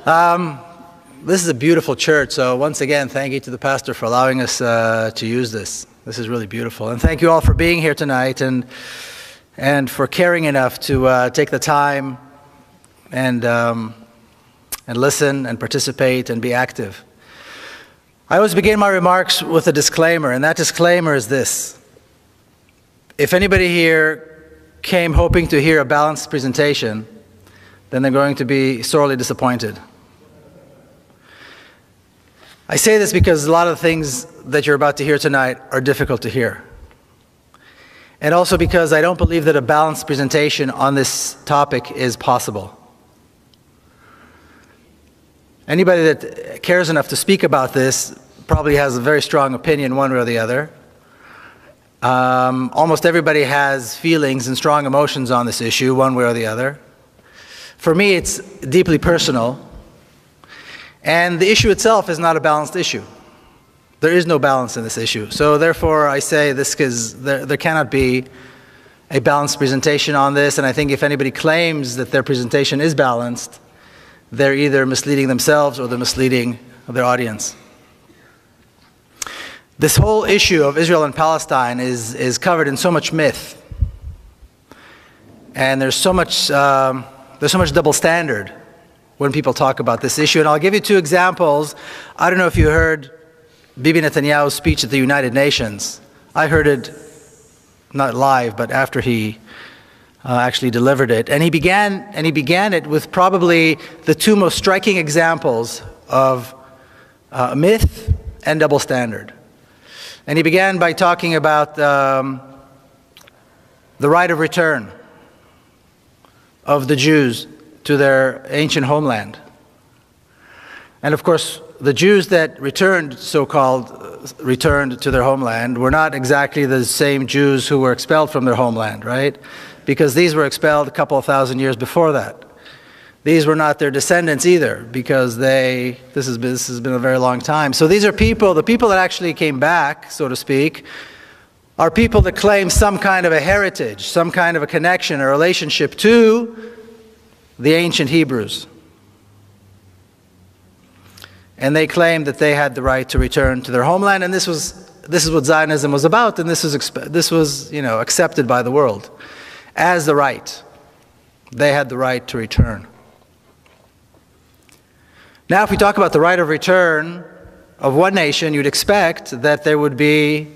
This is a beautiful church, so once again, thank you to the pastor for allowing us to use this. This is really beautiful. And thank you all for being here tonight and for caring enough to take the time and listen and participate and be active. I always begin my remarks with a disclaimer, and that disclaimer is this. If anybody here came hoping to hear a balanced presentation, then they're going to be sorely disappointed. I say this because a lot of the things that you're about to hear tonight are difficult to hear. And also because I don't believe that a balanced presentation on this topic is possible. Anybody that cares enough to speak about this probably has a very strong opinion one way or the other. Almost everybody has feelings and strong emotions on this issue one way or the other. For me, it's deeply personal. And the issue itself is not a balanced issue. There is no balance in this issue. So therefore, I say this because there cannot be a balanced presentation on this. And I think if anybody claims that their presentation is balanced, they're either misleading themselves or they're misleading their audience. This whole issue of Israel and Palestine is covered in so much myth. And there's so much double standard when people talk about this issue. And I'll give you two examples. I don't know if you heard Bibi Netanyahu's speech at the United Nations. I heard it not live, but after he actually delivered it. And he began it with probably the two most striking examples of myth and double standard. And he began by talking about the right of return of the Jews to their ancient homeland. And of course, the Jews that returned, so-called returned to their homeland, were not exactly the same Jews who were expelled from their homeland, right? Because these were expelled a couple of thousand years before that. These were not their descendants either, because this has been a very long time. So these are people, the people that actually came back, so to speak, are people that claim some kind of a heritage, some kind of a connection, a relationship to the ancient Hebrews. And they claimed that they had the right to return to their homeland, and this is what Zionism was about, and this was accepted by the world as the right. They had the right to return. Now, if we talk about the right of return of one nation, you'd expect that there would be,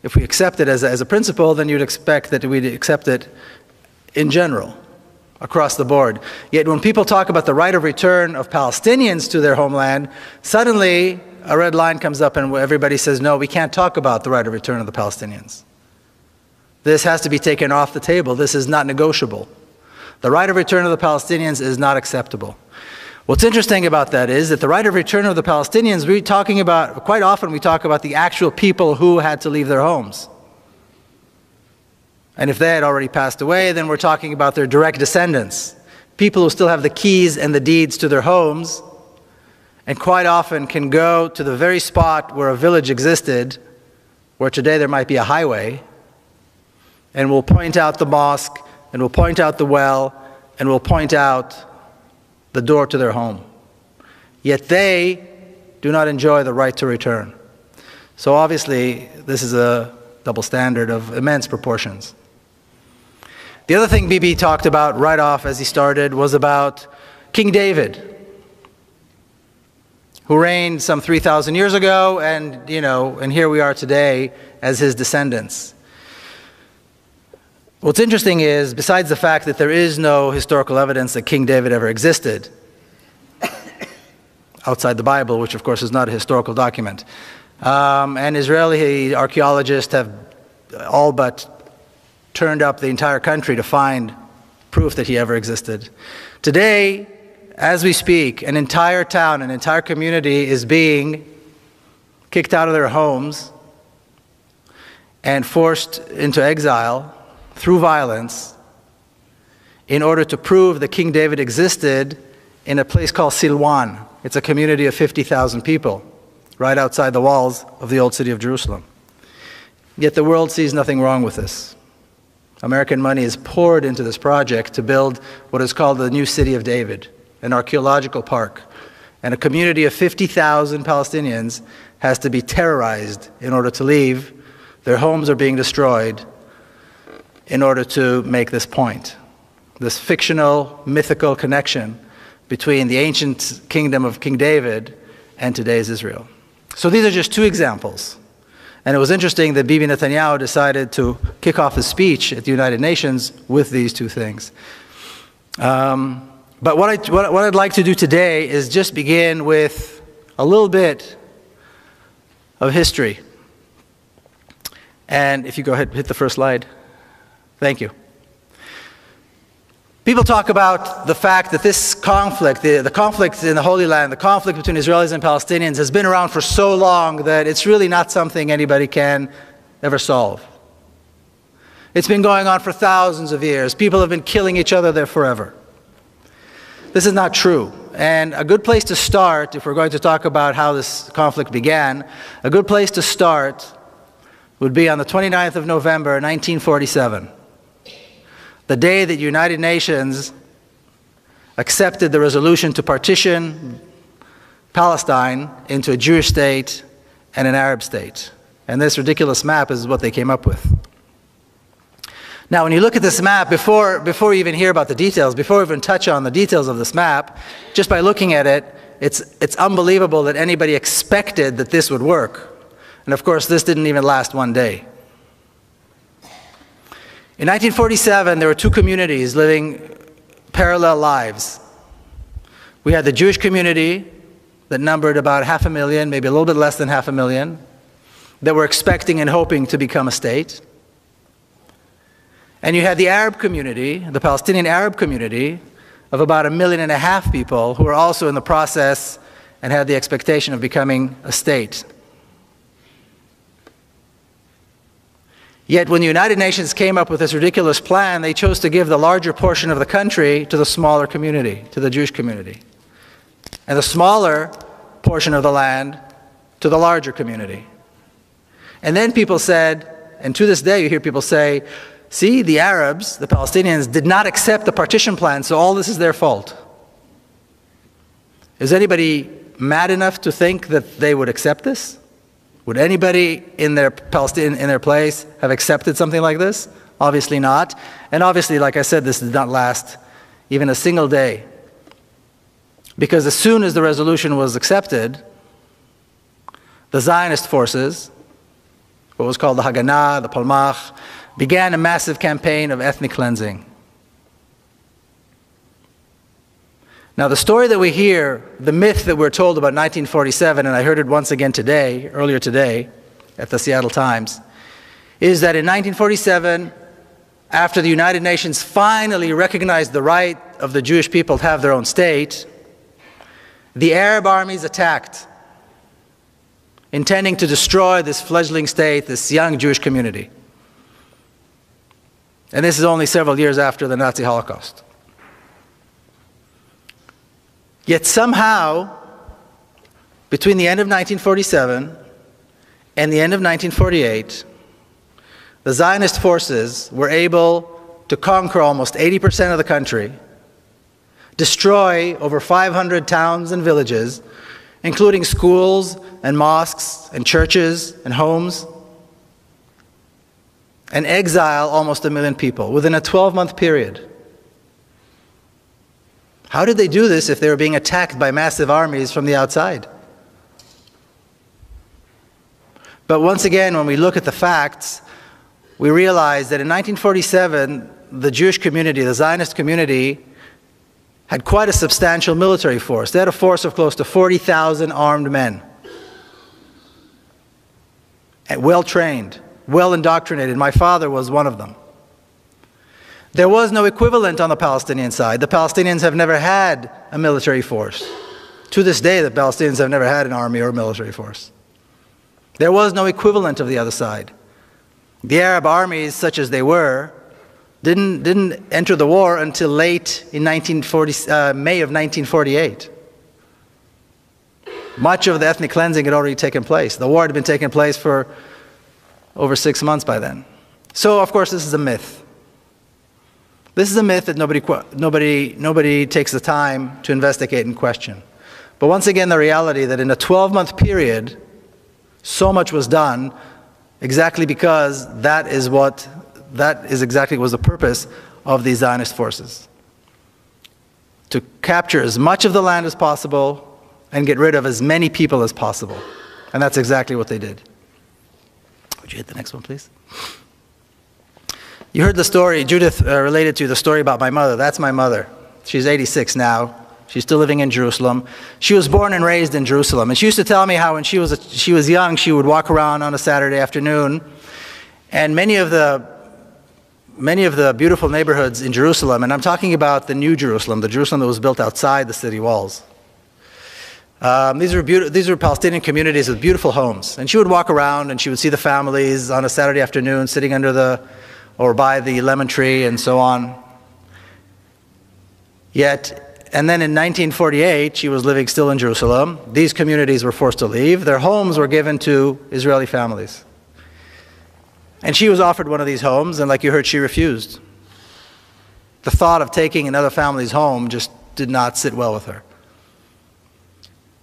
if we accept it as a principle, then you'd expect that we'd accept it in general, across the board. Yet when people talk about the right of return of Palestinians to their homeland, suddenly a red line comes up and everybody says, no, we can't talk about the right of return of the Palestinians. This has to be taken off the table. This is not negotiable. The right of return of the Palestinians is not acceptable. What's interesting about that is that the right of return of the Palestinians, quite often we talk about the actual people who had to leave their homes. And if they had already passed away, then we're talking about their direct descendants, people who still have the keys and the deeds to their homes, and quite often can go to the very spot where a village existed, where today there might be a highway, and will point out the mosque, and will point out the well, and will point out the door to their home. Yet they do not enjoy the right to return. So obviously, this is a double standard of immense proportions. The other thing Bibi talked about right off as he started was about King David, who reigned some 3,000 years ago, and here we are today as his descendants. What's interesting is, besides the fact that there is no historical evidence that King David ever existed, outside the Bible, which of course is not a historical document, and Israeli archaeologists have all but turned up the entire country to find proof that he ever existed. Today, as we speak, an entire town, an entire community is being kicked out of their homes and forced into exile through violence in order to prove that King David existed in a place called Silwan. It's a community of 50,000 people right outside the walls of the old city of Jerusalem. Yet the world sees nothing wrong with this. American money is poured into this project to build what is called the new city of David. an archaeological park, and a community of 50,000 Palestinians has to be terrorized in order to leave. Their homes are being destroyed in order to make this point, this fictional, mythical connection between the ancient kingdom of King David and today's Israel. So these are just two examples. And it was interesting that Bibi Netanyahu decided to kick off his speech at the United Nations with these two things. But what I'd like to do today is just begin with a little bit of history. And if you go ahead, hit the first slide. Thank you. People talk about the fact that this conflict, the conflict in the Holy Land, the conflict between Israelis and Palestinians has been around for so long that it's really not something anybody can ever solve. It's been going on for thousands of years. People have been killing each other there forever. This is not true. And a good place to start, if we're going to talk about how this conflict began, a good place to start would be on the 29th of November, 1947. The day that the United Nations accepted the resolution to partition Palestine into a Jewish state and an Arab state. And this ridiculous map is what they came up with. Now, when you look at this map, before you even hear about the details, before we even touch on the details of this map, just by looking at it, it's unbelievable that anybody expected that this would work. And of course, this didn't even last one day. In 1947, there were two communities living parallel lives. We had the Jewish community that numbered about 500,000, maybe a little bit less than 500,000, that were expecting and hoping to become a state. And you had the Arab community, the Palestinian Arab community, of about 1.5 million people who were also in the process and had the expectation of becoming a state. Yet when the United Nations came up with this ridiculous plan, they chose to give the larger portion of the country to the smaller community, to the Jewish community, and the smaller portion of the land to the larger community. And then people said, and to this day you hear people say, see, the Arabs, the Palestinians, did not accept the partition plan, so all this is their fault. Is anybody mad enough to think that they would accept this? Would anybody in their place have accepted something like this? Obviously not. And obviously, like I said, this did not last even a single day. Because as soon as the resolution was accepted, the Zionist forces, what was called the Haganah, the Palmach, began a massive campaign of ethnic cleansing. Now, the story that we hear, the myth that we're told about 1947, and I heard it once again today, earlier today, at the Seattle Times, is that in 1947, after the United Nations finally recognized the right of the Jewish people to have their own state, the Arab armies attacked, intending to destroy this fledgling state, this young Jewish community. And this is only several years after the Nazi Holocaust. Yet somehow, between the end of 1947 and the end of 1948, the Zionist forces were able to conquer almost 80% of the country, destroy over 500 towns and villages, including schools and mosques and churches and homes, and exile almost 1 million people within a 12-month period. How did they do this if they were being attacked by massive armies from the outside? But once again, when we look at the facts, we realize that in 1947, the Jewish community, the Zionist community, had quite a substantial military force. They had a force of close to 40,000 armed men. And well-trained, well-indoctrinated. My father was one of them. There was no equivalent on the Palestinian side. The Palestinians have never had a military force. To this day, the Palestinians have never had an army or a military force. There was no equivalent of the other side. The Arab armies, such as they were, didn't enter the war until late in May of 1948. Much of the ethnic cleansing had already taken place. The war had been taking place for over 6 months by then. So, of course, this is a myth. This is a myth that nobody takes the time to investigate and question. But once again, the reality that in a 12-month period, so much was done exactly because that is exactly was the purpose of these Zionist forces. To capture as much of the land as possible and get rid of as many people as possible. And that's exactly what they did. Would you hit the next one, please? You heard the story, Judith related to the story about my mother. That's my mother. She's 86 now. She's still living in Jerusalem. She was born and raised in Jerusalem. And she used to tell me how when she was young, she would walk around on a Saturday afternoon, and many of the beautiful neighborhoods in Jerusalem, and I'm talking about the New Jerusalem, the Jerusalem that was built outside the city walls. These were Palestinian communities with beautiful homes. And she would walk around and she would see the families on a Saturday afternoon sitting under or by the lemon tree and so on. And then in 1948, she was living still in Jerusalem. These communities were forced to leave. Their homes were given to Israeli families. And she was offered one of these homes, and like you heard, she refused. The thought of taking another family's home just did not sit well with her.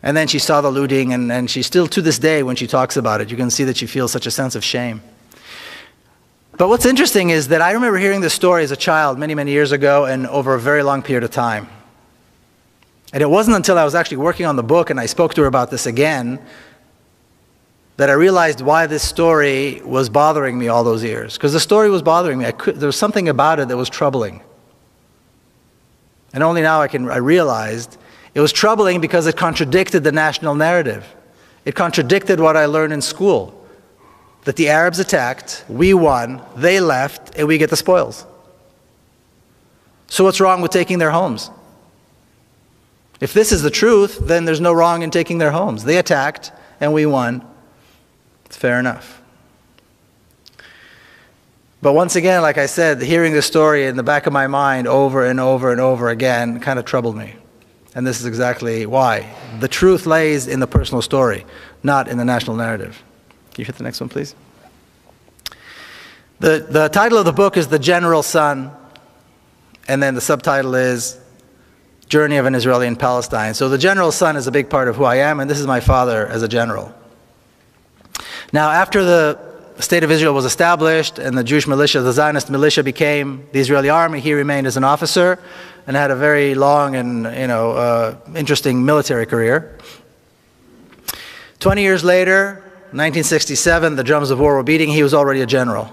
And then she saw the looting, and she still, to this day, when she talks about it, you can see that she feels such a sense of shame. But what's interesting is that I remember hearing this story as a child many, many years ago and over a very long period of time. And it wasn't until I was actually working on the book and I spoke to her about this again that I realized why this story was bothering me all those years. Because the story was bothering me. There was something about it that was troubling. And only now I realized it was troubling because it contradicted the national narrative. It contradicted what I learned in school. That the Arabs attacked, we won, they left, and we get the spoils. So what's wrong with taking their homes? If this is the truth, then there's no wrong in taking their homes. They attacked, and we won. It's fair enough. But once again, like I said, hearing this story in the back of my mind over and over and over again kind of troubled me. And this is exactly why. The truth lays in the personal story, not in the national narrative. Can you hit the next one, please? The title of the book is The General Son, and then the subtitle is Journey of an Israeli in Palestine. So the General Son is a big part of who I am, and this is my father as a general. Now, after the State of Israel was established and the Jewish militia, the Zionist militia became the Israeli army, he remained as an officer and had a very long and interesting military career. 20 years later, 1967, the drums of war were beating. He was already a general.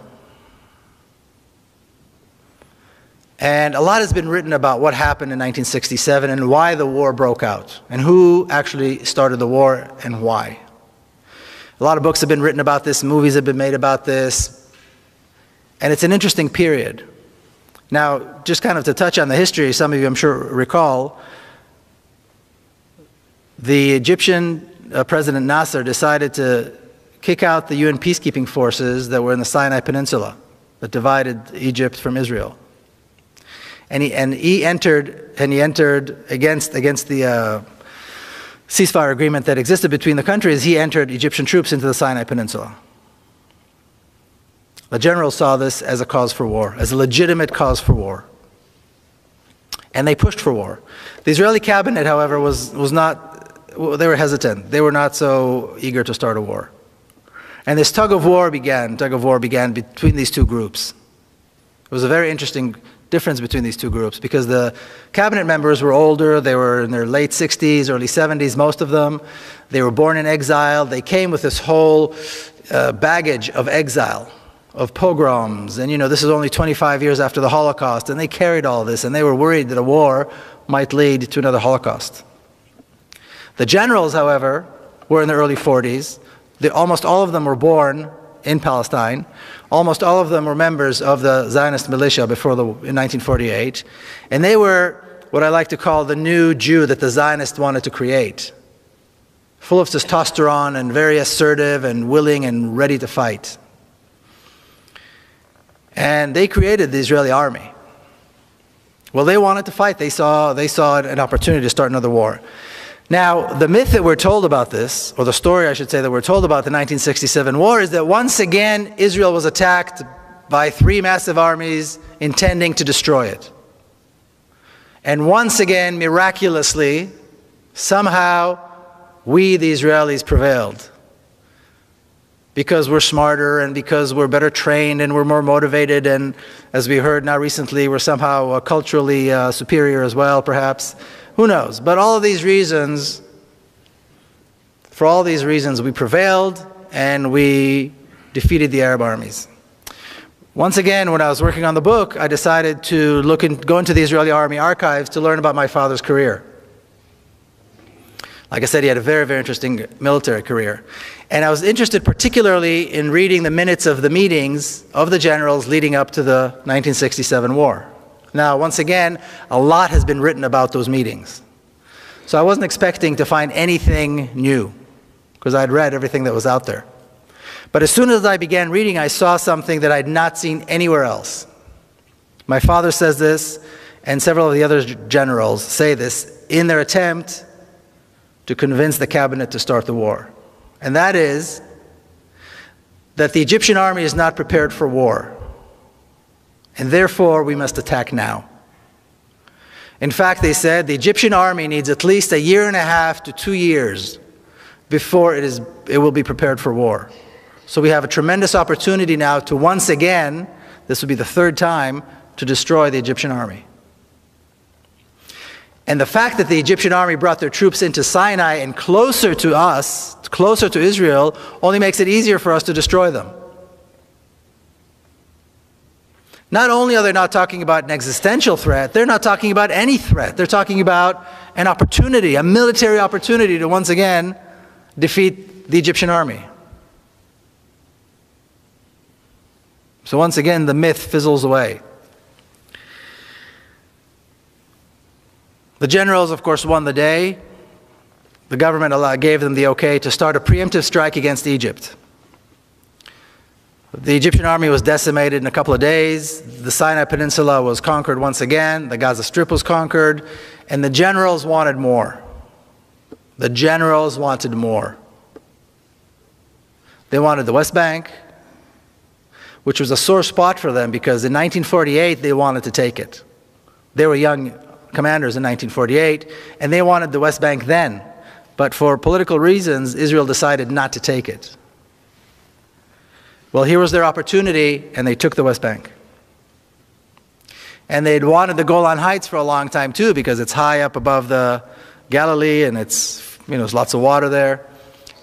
And a lot has been written about what happened in 1967 and why the war broke out and who actually started the war and why. A lot of books have been written about this, movies have been made about this, and it's an interesting period. Now, just kind of to touch on the history, some of you I'm sure recall, the Egyptian President Nasser decided to kick out the UN peacekeeping forces that were in the Sinai Peninsula that divided Egypt from Israel. And he entered against the ceasefire agreement that existed between the countries. He entered Egyptian troops into the Sinai Peninsula. The generals saw this as a cause for war, as a legitimate cause for war. And they pushed for war. The Israeli cabinet, however, was not, they were hesitant. They were not so eager to start a war. And this tug of war began between these two groups. It was a very interesting difference between these two groups because the cabinet members were older. They were in their late 60s, early 70s, most of them. They were born in exile. They came with this whole baggage of exile, of pogroms. And this is only 25 years after the Holocaust. And they carried all this, and they were worried that a war might lead to another Holocaust. The generals, however, were in their early 40s. Almost all of them were born in Palestine. Almost all of them were members of the Zionist militia in 1948. And they were what I like to call the new Jew that the Zionists wanted to create. Full of testosterone and very assertive and willing and ready to fight. And they created the Israeli army. Well, they wanted to fight. They saw an opportunity to start another war. Now, the myth that we're told about this, or the story I should say that we're told about the 1967 war, is that once again Israel was attacked by 3 massive armies intending to destroy it. And once again, miraculously, somehow, we, the Israelis, prevailed. Because we're smarter and because we're better trained and we're more motivated, and as we heard now recently, we're somehow culturally superior as well, perhaps. Who knows? But all of these reasons, for all these reasons, we prevailed and we defeated the Arab armies. Once again, when I was working on the book, I decided to go into the Israeli army archives to learn about my father's career. Like I said, he had a very, very interesting military career. And I was interested particularly in reading the minutes of the meetings of the generals leading up to the 1967 war. Now, once again, a lot has been written about those meetings. So I wasn't expecting to find anything new, because I'd read everything that was out there. But as soon as I began reading, I saw something that I'd not seen anywhere else. My father says this, and several of the other generals say this, in their attempt to convince the cabinet to start the war. And that is that the Egyptian army is not prepared for war, and therefore we must attack now. In fact, they said the Egyptian army needs at least 1.5 to 2 years before it will be prepared for war. So we have a tremendous opportunity now to once again, this will be the 3rd time, to destroy the Egyptian army. And the fact that the Egyptian army brought their troops into Sinai and closer to us, closer to Israel, only makes it easier for us to destroy them. Not only are they not talking about an existential threat, they're not talking about any threat. They're talking about an opportunity, a military opportunity to once again defeat the Egyptian army. So once again, the myth fizzles away. The generals, of course, won the day. The government gave them the okay to start a preemptive strike against Egypt. The Egyptian army was decimated in a couple of days. The Sinai Peninsula was conquered once again. The Gaza Strip was conquered. And the generals wanted more. The generals wanted more. They wanted the West Bank, which was a sore spot for them because in 1948 they wanted to take it. They were young commanders in 1948, and they wanted the West Bank then. But for political reasons, Israel decided not to take it. Well, here was their opportunity, and they took the West Bank. And they'd wanted the Golan Heights for a long time too, because it's high up above the Galilee, and there's lots of water there,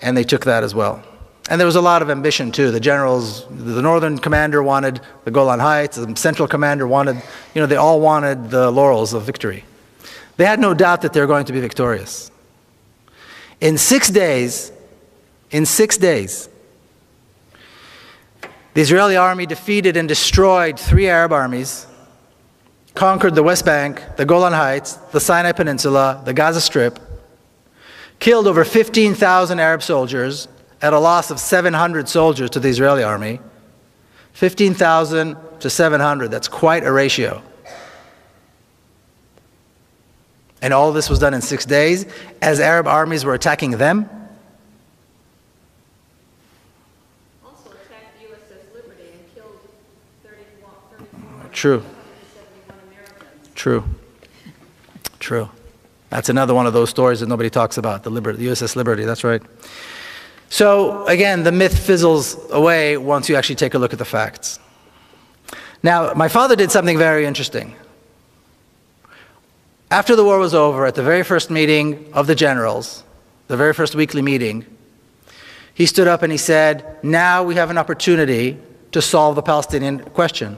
and they took that as well. And there was a lot of ambition too. The generals, the northern commander wanted the Golan Heights, the central commander wanted, they all wanted the laurels of victory. They had no doubt that they were going to be victorious. In 6 days, the Israeli army defeated and destroyed 3 Arab armies, conquered the West Bank, the Golan Heights, the Sinai Peninsula, the Gaza Strip, killed over 15,000 Arab soldiers, at a loss of 700 soldiers to the Israeli army. 15,000 to 700, that's quite a ratio. And all this was done in 6 days as Arab armies were attacking them. Also attacked the USS Liberty and killed 34 True. 171 Americans. True. That's another one of those stories that nobody talks about, the USS Liberty, that's right. So again, the myth fizzles away once you actually take a look at the facts. Now, my father did something very interesting. After the war was over, at the very first meeting of the generals, the very first weekly meeting, he stood up and he said, now we have an opportunity to solve the Palestinian question.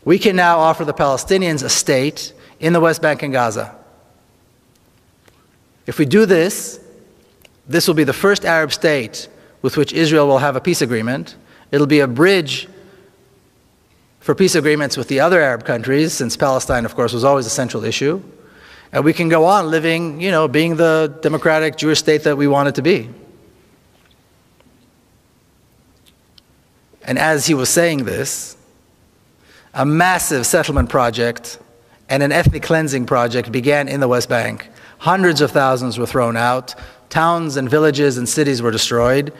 We can now offer the Palestinians a state in the West Bank and Gaza. If we do this, this will be the first Arab state with which Israel will have a peace agreement. It'll be a bridge for peace agreements with the other Arab countries, since Palestine, of course, was always a central issue. And we can go on living, being the democratic Jewish state that we want it to be. And as he was saying this, a massive settlement project and an ethnic cleansing project began in the West Bank. Hundreds of thousands were thrown out. Towns and villages and cities were destroyed,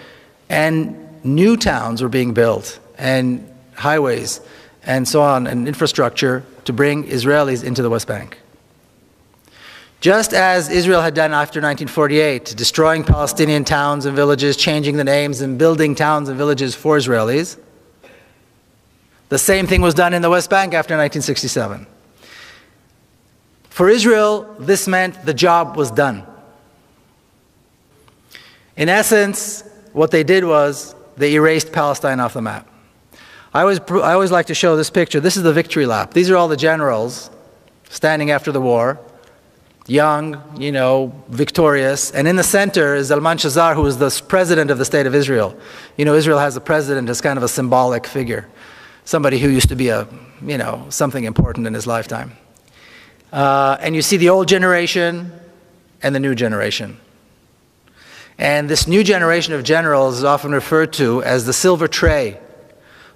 and new towns were being built. And highways, and so on, and infrastructure to bring Israelis into the West Bank. Just as Israel had done after 1948, destroying Palestinian towns and villages, changing the names and building towns and villages for Israelis, the same thing was done in the West Bank after 1967. For Israel, this meant the job was done. In essence, what they did was they erased Palestine off the map. I always like to show this picture. This is the victory lap. These are all the generals standing after the war, young, victorious. And in the center is Zalman Shazar, who is the president of the state of Israel. Israel has a president as kind of a symbolic figure, somebody who used to be something important in his lifetime. And you see the old generation and the new generation. And this new generation of generals is often referred to as the silver tray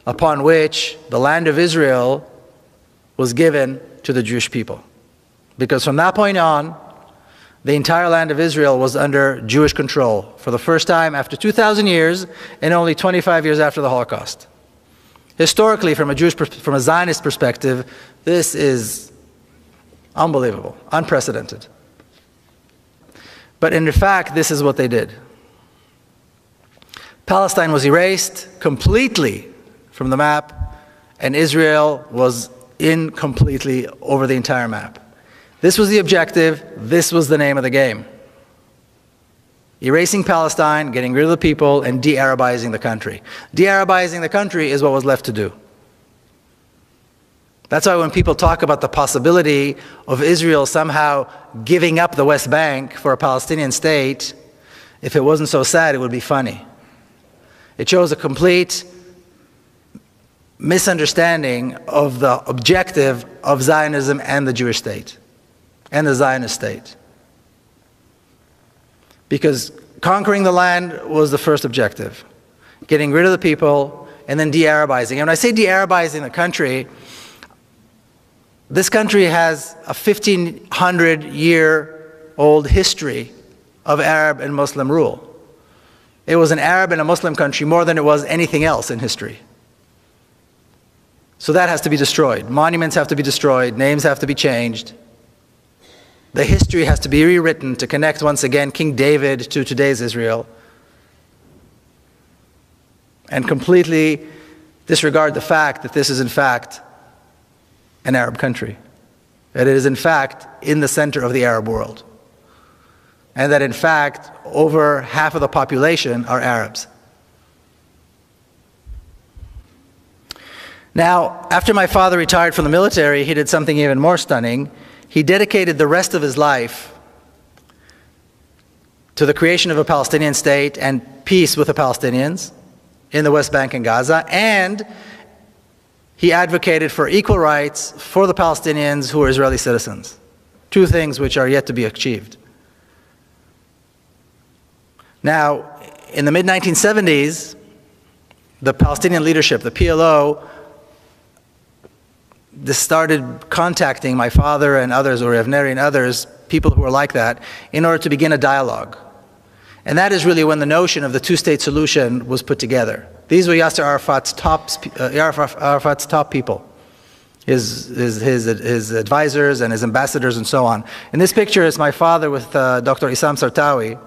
upon which the land of Israel was given to the Jewish people. Because from that point on, the entire land of Israel was under Jewish control for the first time after 2,000 years and only 25 years after the Holocaust. Historically, from a Zionist perspective, this is unbelievable, unprecedented. But in fact, this is what they did. Palestine was erased completely from the map, and Israel was in completely over the entire map. This was the objective, this was the name of the game. Erasing Palestine, getting rid of the people, and de-Arabizing the country. De-Arabizing the country is what was left to do. That's why when people talk about the possibility of Israel somehow giving up the West Bank for a Palestinian state, if it wasn't so sad, it would be funny. It shows a complete misunderstanding of the objective of Zionism and the Jewish state, and the Zionist state. Because conquering the land was the first objective, getting rid of the people, and then de-Arabizing. And when I say de-Arabizing the country, this country has a 1,500-year-old history of Arab and Muslim rule. It was an Arab and a Muslim country more than it was anything else in history. So that has to be destroyed. Monuments have to be destroyed. Names have to be changed. The history has to be rewritten to connect once again King David to today's Israel, and completely disregard the fact that this is in fact an Arab country, that it is in fact in the center of the Arab world, and that in fact over half of the population are Arabs. Now, after my father retired from the military, he did something even more stunning. He dedicated the rest of his life to the creation of a Palestinian state and peace with the Palestinians in the West Bank and Gaza, and he advocated for equal rights for the Palestinians who are Israeli citizens. Two things which are yet to be achieved. Now, in the mid-1970s, the Palestinian leadership, the PLO, started contacting my father and others, or Avneri and others, people who were like that, in order to begin a dialogue. And that is really when the notion of the two-state solution was put together. These were Yasser Arafat's top people, his advisors and his ambassadors and so on. In this picture is my father with Dr. Issam Sartawi,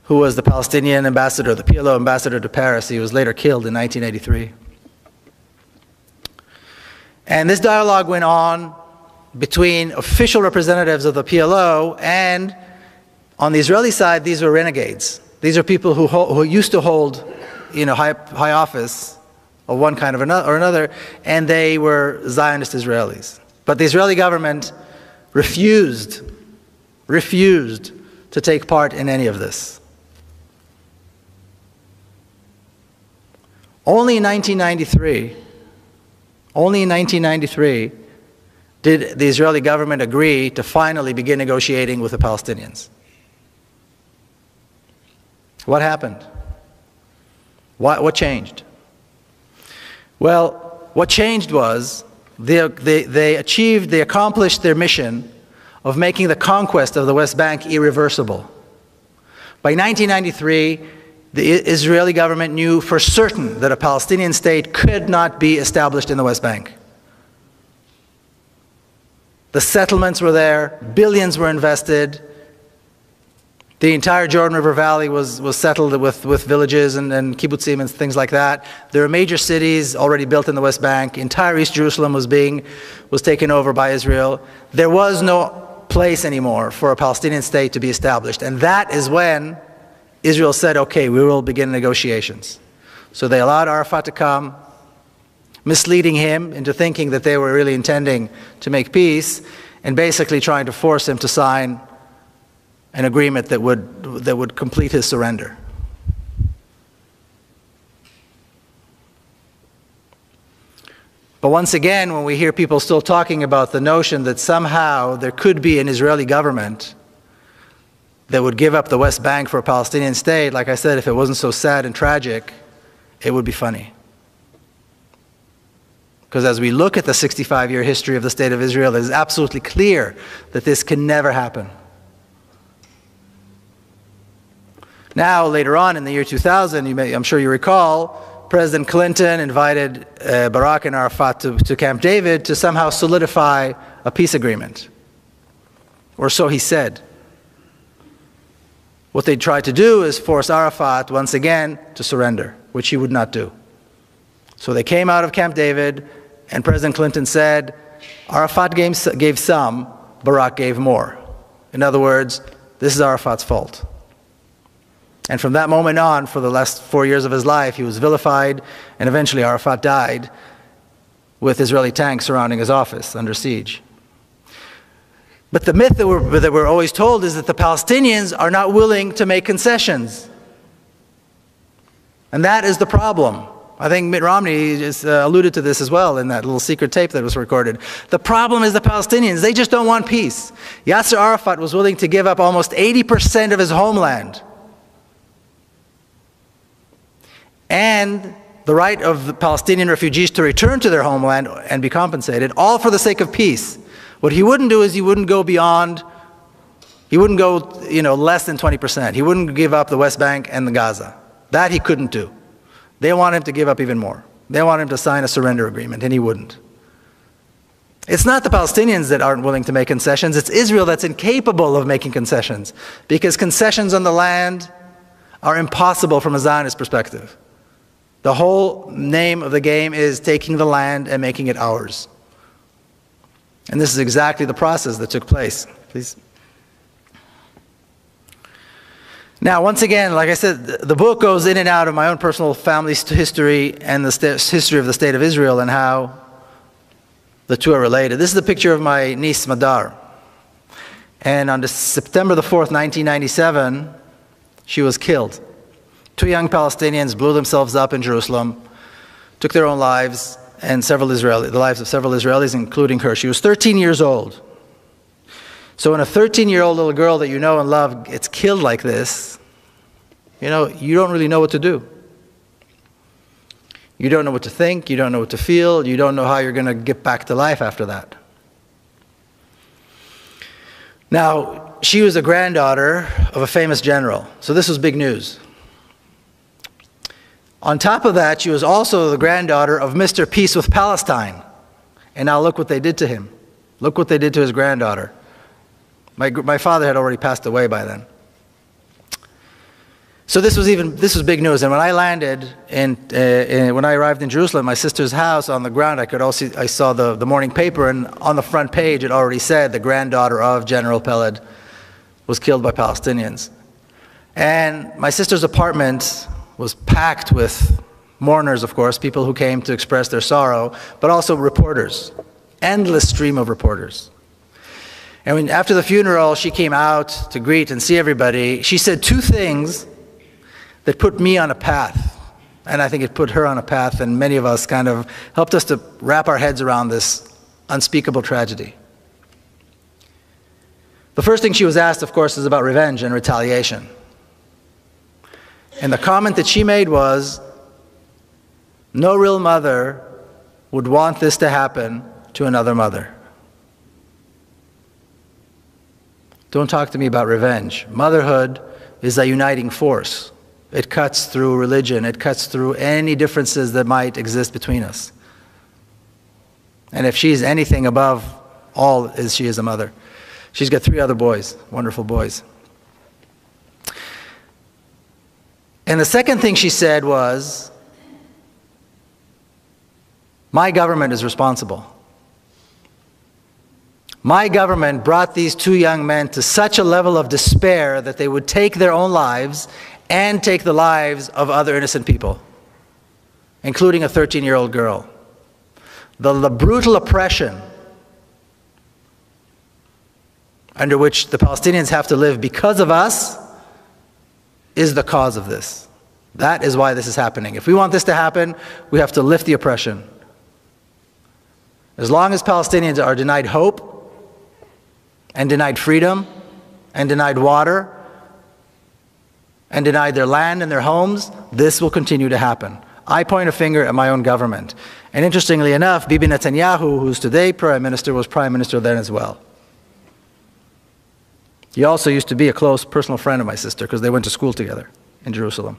who was the Palestinian ambassador, the PLO ambassador to Paris. He was later killed in 1983. And this dialogue went on between official representatives of the PLO, and on the Israeli side, these were renegades. These are people who used to hold, high office of one kind or another, and they were Zionist Israelis. But the Israeli government refused to take part in any of this. Only in 1993 did the Israeli government agree to finally begin negotiating with the Palestinians. What happened? What changed? Well, what changed was they accomplished their mission of making the conquest of the West Bank irreversible. By 1993, the Israeli government knew for certain that a Palestinian state could not be established in the West Bank. The settlements were there, billions were invested. The entire Jordan River Valley was settled with villages and kibbutzim and things like that. There were major cities already built in the West Bank. Entire East Jerusalem was taken over by Israel. There was no place anymore for a Palestinian state to be established. And that is when Israel said, okay, we will begin negotiations. So they allowed Arafat to come, misleading him into thinking that they were really intending to make peace, and basically trying to force him to sign an agreement that would complete his surrender. But once again, when we hear people still talking about the notion that somehow there could be an Israeli government that would give up the West Bank for a Palestinian state, like I said, if it wasn't so sad and tragic, it would be funny. Because as we look at the 65-year history of the State of Israel, it is absolutely clear that this can never happen. Now, later on in the year 2000, I'm sure you recall, President Clinton invited Barak and Arafat to Camp David to somehow solidify a peace agreement. Or so he said. What they tried to do is force Arafat once again to surrender, which he would not do. So they came out of Camp David, and President Clinton said, Arafat gave some, Barak gave more. In other words, this is Arafat's fault. And from that moment on, for the last 4 years of his life, he was vilified, and eventually Arafat died with Israeli tanks surrounding his office under siege. But the myth that we're always told is that the Palestinians are not willing to make concessions. And that is the problem. I think Mitt Romney just alluded to this as well in that little secret tape that was recorded. The problem is the Palestinians. They just don't want peace. Yasser Arafat was willing to give up almost 80% of his homeland and the right of the Palestinian refugees to return to their homeland and be compensated, all for the sake of peace. What he wouldn't do is he wouldn't go beyond, he wouldn't go, less than 20%. He wouldn't give up the West Bank and the Gaza. That he couldn't do. They want him to give up even more. They want him to sign a surrender agreement, and he wouldn't. It's not the Palestinians that aren't willing to make concessions. It's Israel that's incapable of making concessions, because concessions on the land are impossible from a Zionist perspective. The whole name of the game is taking the land and making it ours. And this is exactly the process that took place. Please. Now, once again, like I said, the book goes in and out of my own personal family history and the history of the State of Israel and how the two are related. This is a picture of my niece, Madar. And on September the 4th, 1997, she was killed. 2 young Palestinians blew themselves up in Jerusalem, took their own lives, and the lives of several Israelis, including her. She was 13 years old. So when a 13-year-old little girl that you know and love gets killed like this, you don't really know what to do. You don't know what to think, you don't know what to feel, you don't know how you're going to get back to life after that. Now, she was a granddaughter of a famous general, so this was big news. On top of that, she was also the granddaughter of Mr. Peace with Palestine. And now look what they did to him. Look what they did to his granddaughter. My father had already passed away by then. So this was big news. And when I landed, when I arrived in Jerusalem, my sister's house, on the ground, I saw the morning paper, and on the front page it already said the granddaughter of General Peled was killed by Palestinians. And my sister's apartment was packed with mourners, of course, people who came to express their sorrow, but also reporters, endless stream of reporters. And after the funeral, she came out to greet and see everybody. She said 2 things that put me on a path, and I think it put her on a path, and many of us kind of helped us to wrap our heads around this unspeakable tragedy. The first thing she was asked, of course, is about revenge and retaliation. And the comment that she made was, no real mother would want this to happen to another mother. Don't talk to me about revenge. Motherhood is a uniting force. It cuts through religion. It cuts through any differences that might exist between us. And if she's anything above all, she is a mother. She's got 3 other boys, wonderful boys. And the second thing she said was, my government is responsible. My government brought these 2 young men to such a level of despair that they would take their own lives and take the lives of other innocent people, including a 13-year-old girl. The brutal oppression under which the Palestinians have to live because of us is the cause of this. That is why this is happening. If we want this to happen, we have to lift the oppression. As long as Palestinians are denied hope and denied freedom and denied water and denied their land and their homes, this will continue to happen. I point a finger at my own government. And interestingly enough, Bibi Netanyahu, who's today Prime Minister, was Prime Minister then as well. He also used to be a close personal friend of my sister because they went to school together in Jerusalem.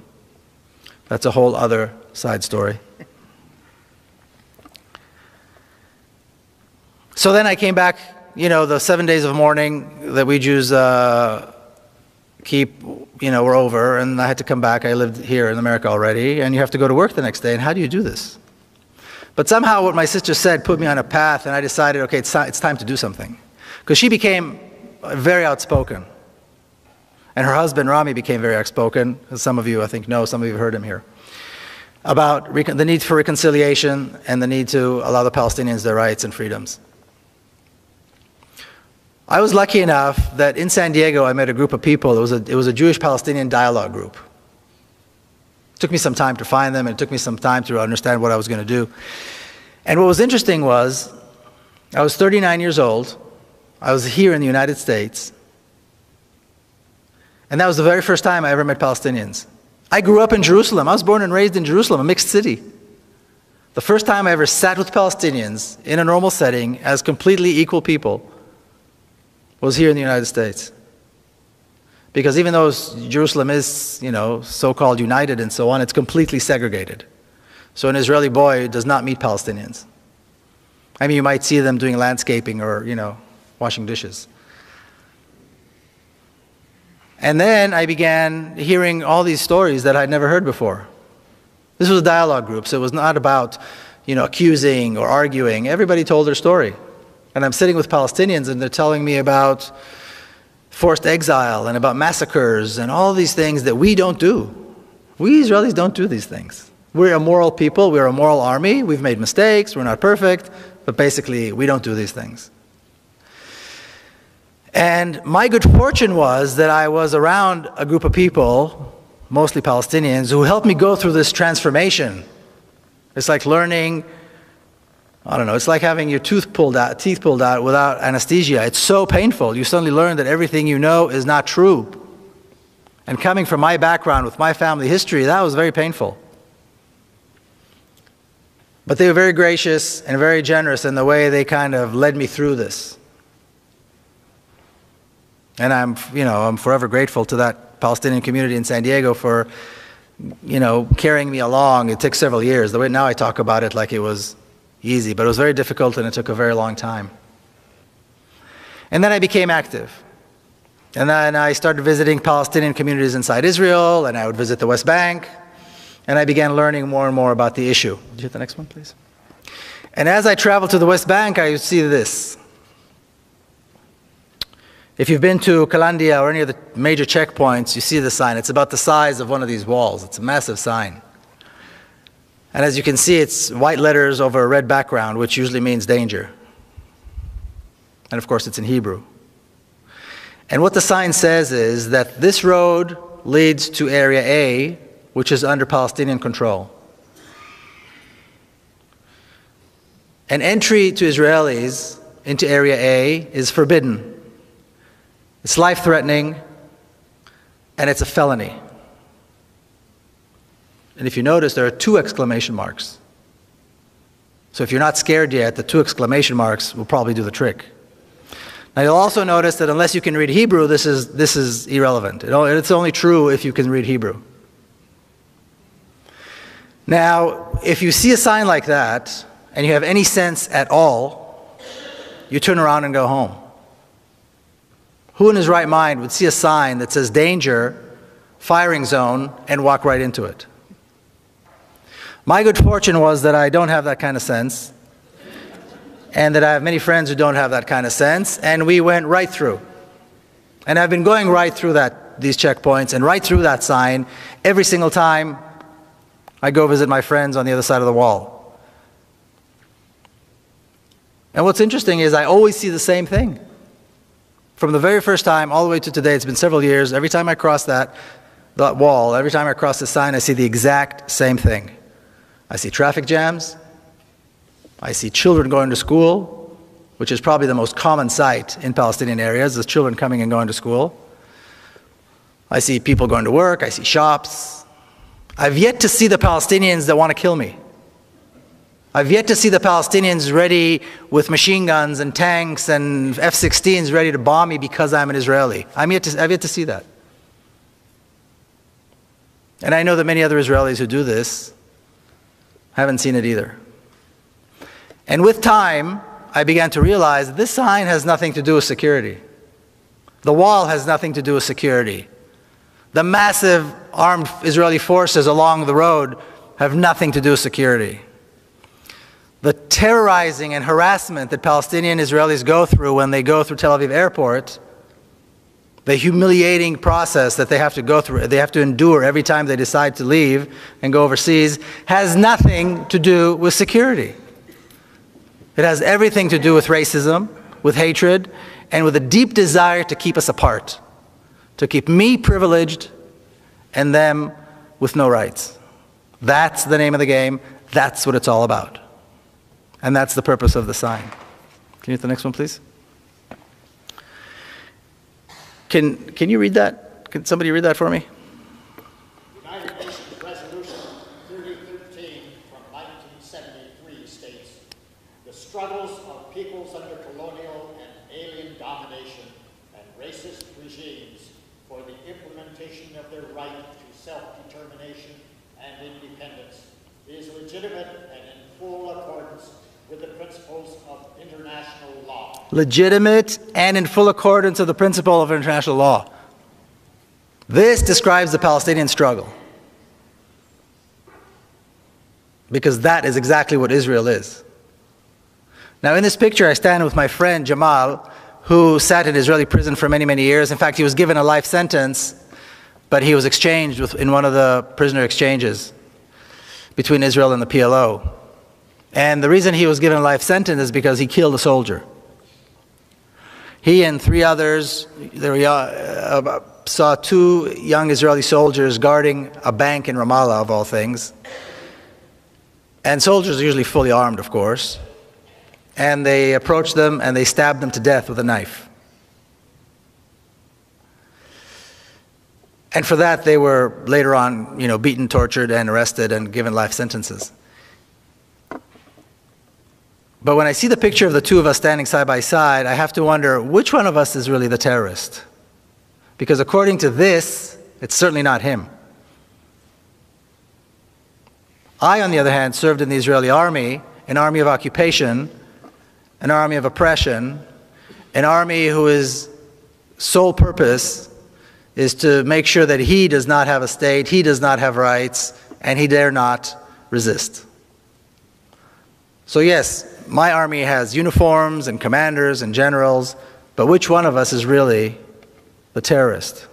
That's a whole other side story. So then I came back, you know, the 7 days of mourning that we Jews keep, you know, were over, and I had to come back. I lived here in America already, and you have to go to work the next day, and how do you do this? But somehow what my sister said put me on a path, and I decided, okay, it's time to do something. Because she became very outspoken. And her husband, Rami, became very outspoken, as some of you, I think, know, some of you have heard him here, about the need for reconciliation and the need to allow the Palestinians their rights and freedoms. I was lucky enough that in San Diego I met a group of people. It was a Jewish-Palestinian dialogue group. It took me some time to find them, and it took me some time to understand what I was going to do. And what was interesting was, I was 39 years old. I was here in the United States. And that was the very first time I ever met Palestinians. I grew up in Jerusalem. I was born and raised in Jerusalem, a mixed city. The first time I ever sat with Palestinians in a normal setting as completely equal people was here in the United States. Because even though Jerusalem is, you know, so-called united and so on, it's completely segregated. So an Israeli boy does not meet Palestinians. I mean, you might see them doing landscaping or, you know, washing dishes. And then I began hearing all these stories that I'd never heard before. This was a dialogue group, so it was not about, you know, accusing or arguing. Everybody told their story. And I'm sitting with Palestinians, and they're telling me about forced exile and about massacres and all these things that we don't do. We Israelis don't do these things. We're a moral people. We're a moral army. We've made mistakes. We're not perfect. But basically, we don't do these things. And my good fortune was that I was around a group of people, mostly Palestinians, who helped me go through this transformation. It's like learning, I don't know, it's like having your teeth pulled out without anesthesia. It's so painful. You suddenly learn that everything you know is not true. And coming from my background with my family history, that was very painful. But they were very gracious and very generous in the way they kind of led me through this. And I'm forever grateful to that Palestinian community in San Diego for, you know, carrying me along. It took several years. The way now I talk about it like it was easy, but it was very difficult and it took a very long time. And then I became active. And then I started visiting Palestinian communities inside Israel, and I would visit the West Bank, and I began learning more and more about the issue. Would you hit the next one, please? And as I traveled to the West Bank, I would see this. If you've been to Kalandia or any of the major checkpoints, you see the sign. It's about the size of one of these walls. It's a massive sign. And as you can see, it's white letters over a red background, which usually means danger. And of course, it's in Hebrew. And what the sign says is that this road leads to Area A, which is under Palestinian control. And entry to Israelis into Area A is forbidden. It's life-threatening, and it's a felony. And if you notice, there are 2 exclamation marks. So if you're not scared yet, the 2 exclamation marks will probably do the trick. Now you'll also notice that unless you can read Hebrew, this is irrelevant. It's only true if you can read Hebrew. Now, if you see a sign like that, and you have any sense at all, you turn around and go home. Who in his right mind would see a sign that says danger, firing zone, and walk right into it? My good fortune was that I don't have that kind of sense, and that I have many friends who don't have that kind of sense, and we went right through. And I've been going right through these checkpoints and right through that sign every single time I go visit my friends on the other side of the wall. And what's interesting is I always see the same thing. From the very first time all the way to today, it's been several years, every time I cross that wall, every time I cross the sign, I see the exact same thing. I see traffic jams. I see children going to school, which is probably the most common sight in Palestinian areas, is children coming and going to school. I see people going to work. I see shops. I've yet to see the Palestinians that want to kill me. I've yet to see the Palestinians ready with machine guns and tanks and F-16s ready to bomb me because I'm an Israeli. I've yet to see that. And I know that many other Israelis who do this haven't seen it either. And with time, I began to realize that this sign has nothing to do with security. The wall has nothing to do with security. The massive armed Israeli forces along the road have nothing to do with security. The terrorizing and harassment that Palestinian Israelis go through when they go through Tel Aviv airport, the humiliating process that they have to go through, they have to endure every time they decide to leave and go overseas, has nothing to do with security. It has everything to do with racism, with hatred, and with a deep desire to keep us apart, to keep me privileged and them with no rights. That's the name of the game. That's what it's all about. And that's the purpose of the sign. Can you hit the next one, please? Can you read that? Can somebody read that for me? United Nations Resolution 3013 from 1973 states, the struggles of peoples under colonial and alien domination and racist regimes for the implementation of their right to self-determination and independence is legitimate and in full accordance with the principles of international law. Legitimate and in full accordance with the principle of international law. This describes the Palestinian struggle. Because that is exactly what Israel is. Now in this picture I stand with my friend Jamal, who sat in Israeli prison for many, many years. In fact, he was given a life sentence, but he was exchanged in one of the prisoner exchanges between Israel and the PLO. And the reason he was given a life sentence is because he killed a soldier. He and three others saw two young Israeli soldiers guarding a bank in Ramallah, of all things. And soldiers are usually fully armed, of course. And they approached them and they stabbed them to death with a knife. And for that they were later on, beaten, tortured, and arrested and given life sentences. But when I see the picture of the two of us standing side by side, I have to wonder, which one of us is really the terrorist? Because according to this, it's certainly not him. I, on the other hand, served in the Israeli army, an army of occupation, an army of oppression, an army whose sole purpose is to make sure that he does not have a state, he does not have rights, and he dare not resist. So yes, my army has uniforms and commanders and generals, but which one of us is really the terrorist?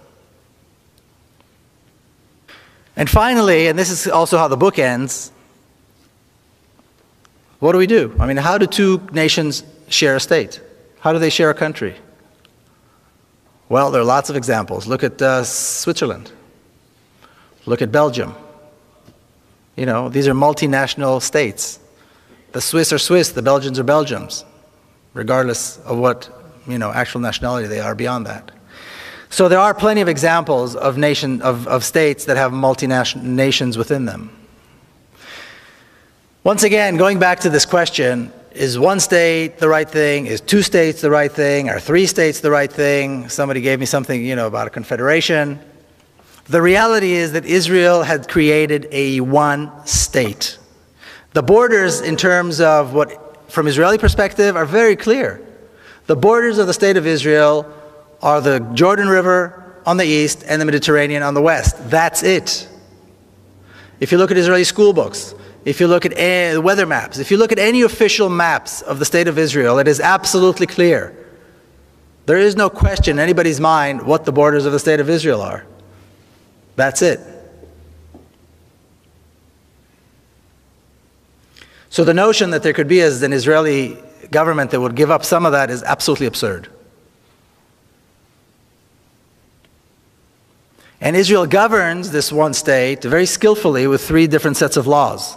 And finally, and this is also how the book ends, what do? I mean, how do two nations share a state? How do they share a country? Well, there are lots of examples. Look at Switzerland. Look at Belgium. These are multinational states. The Swiss are Swiss, the Belgians are Belgians, regardless of what, actual nationality they are beyond that. So there are plenty of examples of states that have multinational nations within them. Once again, going back to this question, is one state the right thing? Is two states the right thing? Are three states the right thing? Somebody gave me something, about a confederation. The reality is that Israel had created a one state. The borders, in terms of what, from Israeli perspective, are very clear. The borders of the state of Israel are the Jordan River on the east and the Mediterranean on the west. That's it. If you look at Israeli school books, if you look at weather maps, if you look at any official maps of the state of Israel, it is absolutely clear. There is no question in anybody's mind what the borders of the state of Israel are. That's it. So the notion that there could be an Israeli government that would give up some of that is absolutely absurd. And Israel governs this one state very skillfully with three different sets of laws.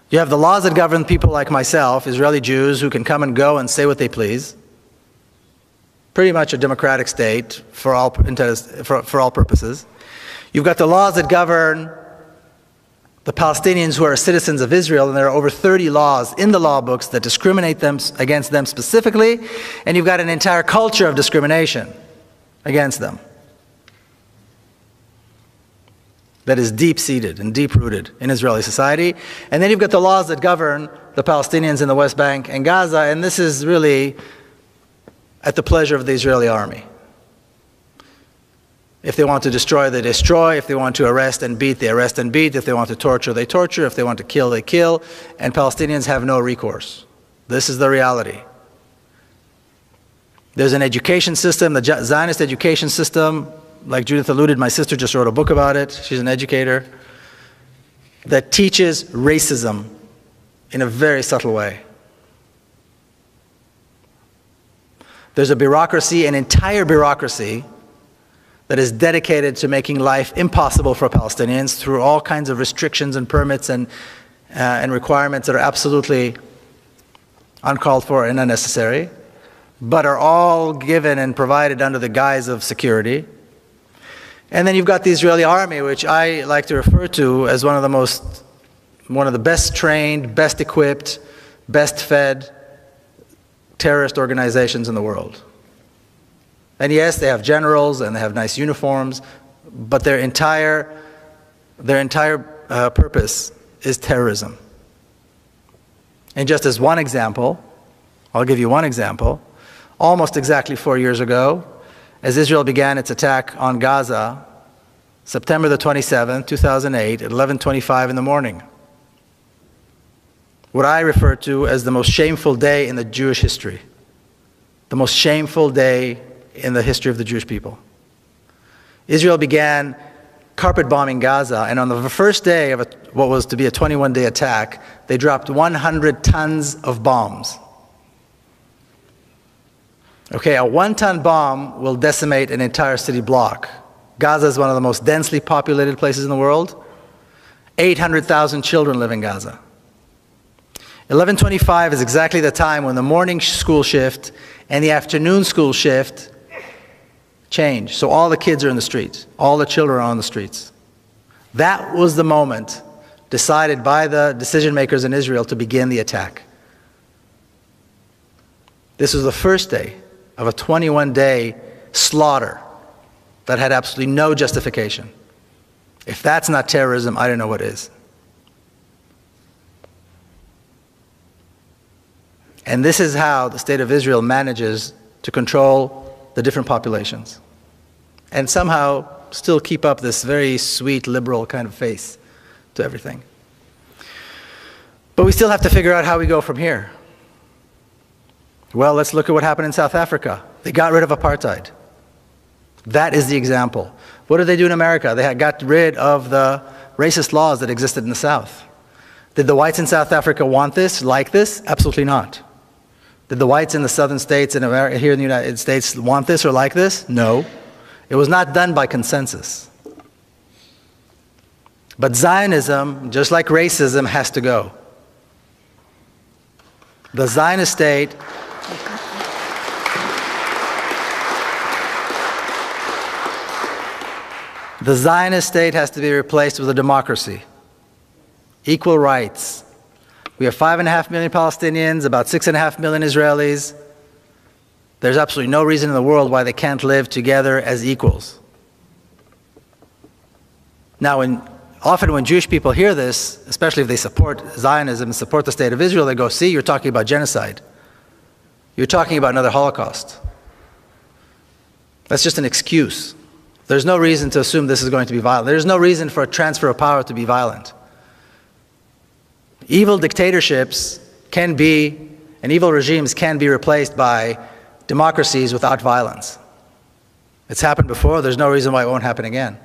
You have the laws that govern people like myself, Israeli Jews, who can come and go and say what they please. Pretty much a democratic state for all purposes. You've got the laws that govern the Palestinians who are citizens of Israel, and there are over 30 laws in the law books that discriminate against them specifically, and you've got an entire culture of discrimination against them that is deep-seated and deep-rooted in Israeli society. And then you've got the laws that govern the Palestinians in the West Bank and Gaza, and this is really at the pleasure of the Israeli army. If they want to destroy, they destroy. If they want to arrest and beat, they arrest and beat. If they want to torture, they torture. If they want to kill, they kill. And Palestinians have no recourse. This is the reality. There's an education system, the Zionist education system, like Judith alluded, my sister just wrote a book about it. She's an educator, that teaches racism in a very subtle way. There's a bureaucracy, an entire bureaucracy, that is dedicated to making life impossible for Palestinians through all kinds of restrictions and permits and requirements that are absolutely uncalled for and unnecessary, but are all given and provided under the guise of security. And then you've got the Israeli army, which I like to refer to as one of the best trained, best equipped, best fed terrorist organizations in the world. And yes, they have generals and they have nice uniforms, but their entire purpose is terrorism. And just as one example, I'll give you one example. Almost exactly 4 years ago, as Israel began its attack on Gaza, September the 27th, 2008, at 11:25 in the morning, what I refer to as the most shameful day in the Jewish history, the most shameful day in the history of the Jewish people. Israel began carpet bombing Gaza, and on the first day of what was to be a 21-day attack, they dropped 100 tons of bombs. Okay, a 1-ton bomb will decimate an entire city block. Gaza is one of the most densely populated places in the world. 800,000 children live in Gaza. 11:25 is exactly the time when the morning school shift and the afternoon school shift change. So all the kids are in the streets. All the children are on the streets. That was the moment decided by the decision makers in Israel to begin the attack. This was the first day of a 21-day slaughter that had absolutely no justification. If that's not terrorism, I don't know what is. And this is how the state of Israel manages to control the different populations and somehow still keep up this very sweet, liberal kind of face to everything. But we still have to figure out how we go from here. Well, let's look at what happened in South Africa. They got rid of apartheid. That is the example. What did they do in America? They got rid of the racist laws that existed in the South. Did the whites in South Africa want this, like this? Absolutely not. Did the whites in the southern states in America, here in the United States, want this or like this? No. It was not done by consensus. But Zionism, just like racism, has to go. The Zionist state has to be replaced with a democracy. Equal rights. We have 5.5 million Palestinians, about 6.5 million Israelis. There's absolutely no reason in the world why they can't live together as equals. Now, often when Jewish people hear this, especially if they support Zionism and support the state of Israel, they go, see, you're talking about genocide. You're talking about another Holocaust. That's just an excuse. There's no reason to assume this is going to be violent. There's no reason for a transfer of power to be violent. Evil dictatorships can be, and evil regimes can be replaced by democracies without violence. It's happened before. There's no reason why it won't happen again.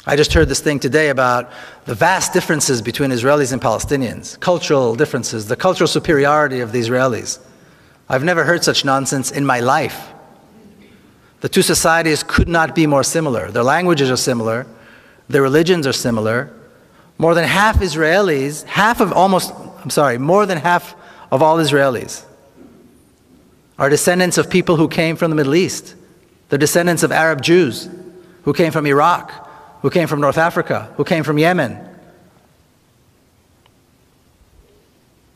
I just heard this thing today about the vast differences between Israelis and Palestinians, cultural differences, the cultural superiority of the Israelis. I've never heard such nonsense in my life. The two societies could not be more similar. Their languages are similar. Their religions are similar. More than half Israelis, more than half of all Israelis are descendants of people who came from the Middle East. They're descendants of Arab Jews who came from Iraq, who came from North Africa, who came from Yemen.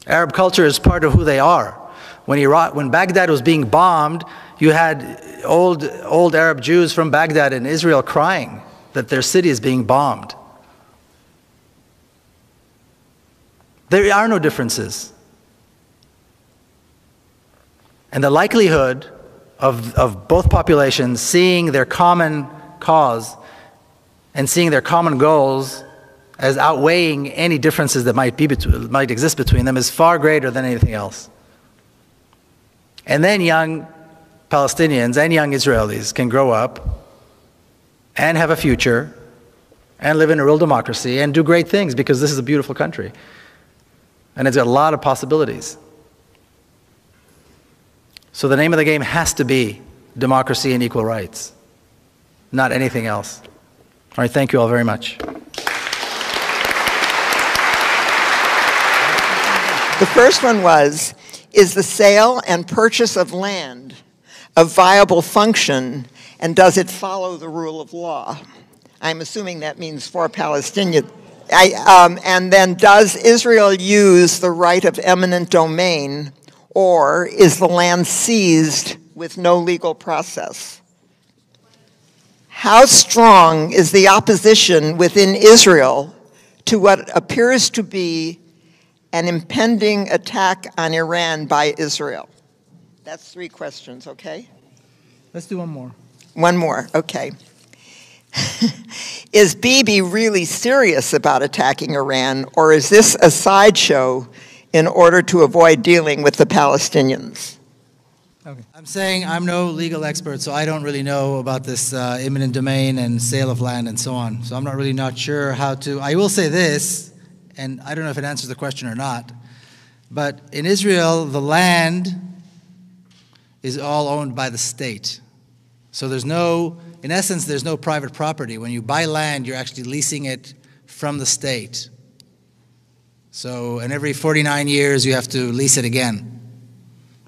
Arab culture is part of who they are. When Baghdad was being bombed, you had old Arab Jews from Baghdad in Israel crying that their city is being bombed. There are no differences. And the likelihood of both populations seeing their common cause and seeing their common goals as outweighing any differences that might exist between them is far greater than anything else. And then young Palestinians and young Israelis can grow up and have a future and live in a real democracy and do great things because this is a beautiful country. And it's got a lot of possibilities. So the name of the game has to be democracy and equal rights, not anything else. All right, thank you all very much. The first one was, is the sale and purchase of land a viable function, and does it follow the rule of law? I'm assuming that means for Palestinians. And then, does Israel use the right of eminent domain, or is the land seized with no legal process? How strong is the opposition within Israel to what appears to be an impending attack on Iran by Israel? That's 3 questions, okay? Let's do one more. One more, okay. Is Bibi really serious about attacking Iran, or is this a sideshow in order to avoid dealing with the Palestinians? Okay. I'm saying I'm no legal expert, so I don't really know about this eminent domain and sale of land and so on. So I'm not sure how to. I will say this, and I don't know if it answers the question or not, but in Israel, the land is all owned by the state. So in essence, there's no private property. When you buy land, you're actually leasing it from the state. So, and every 49 years, you have to lease it again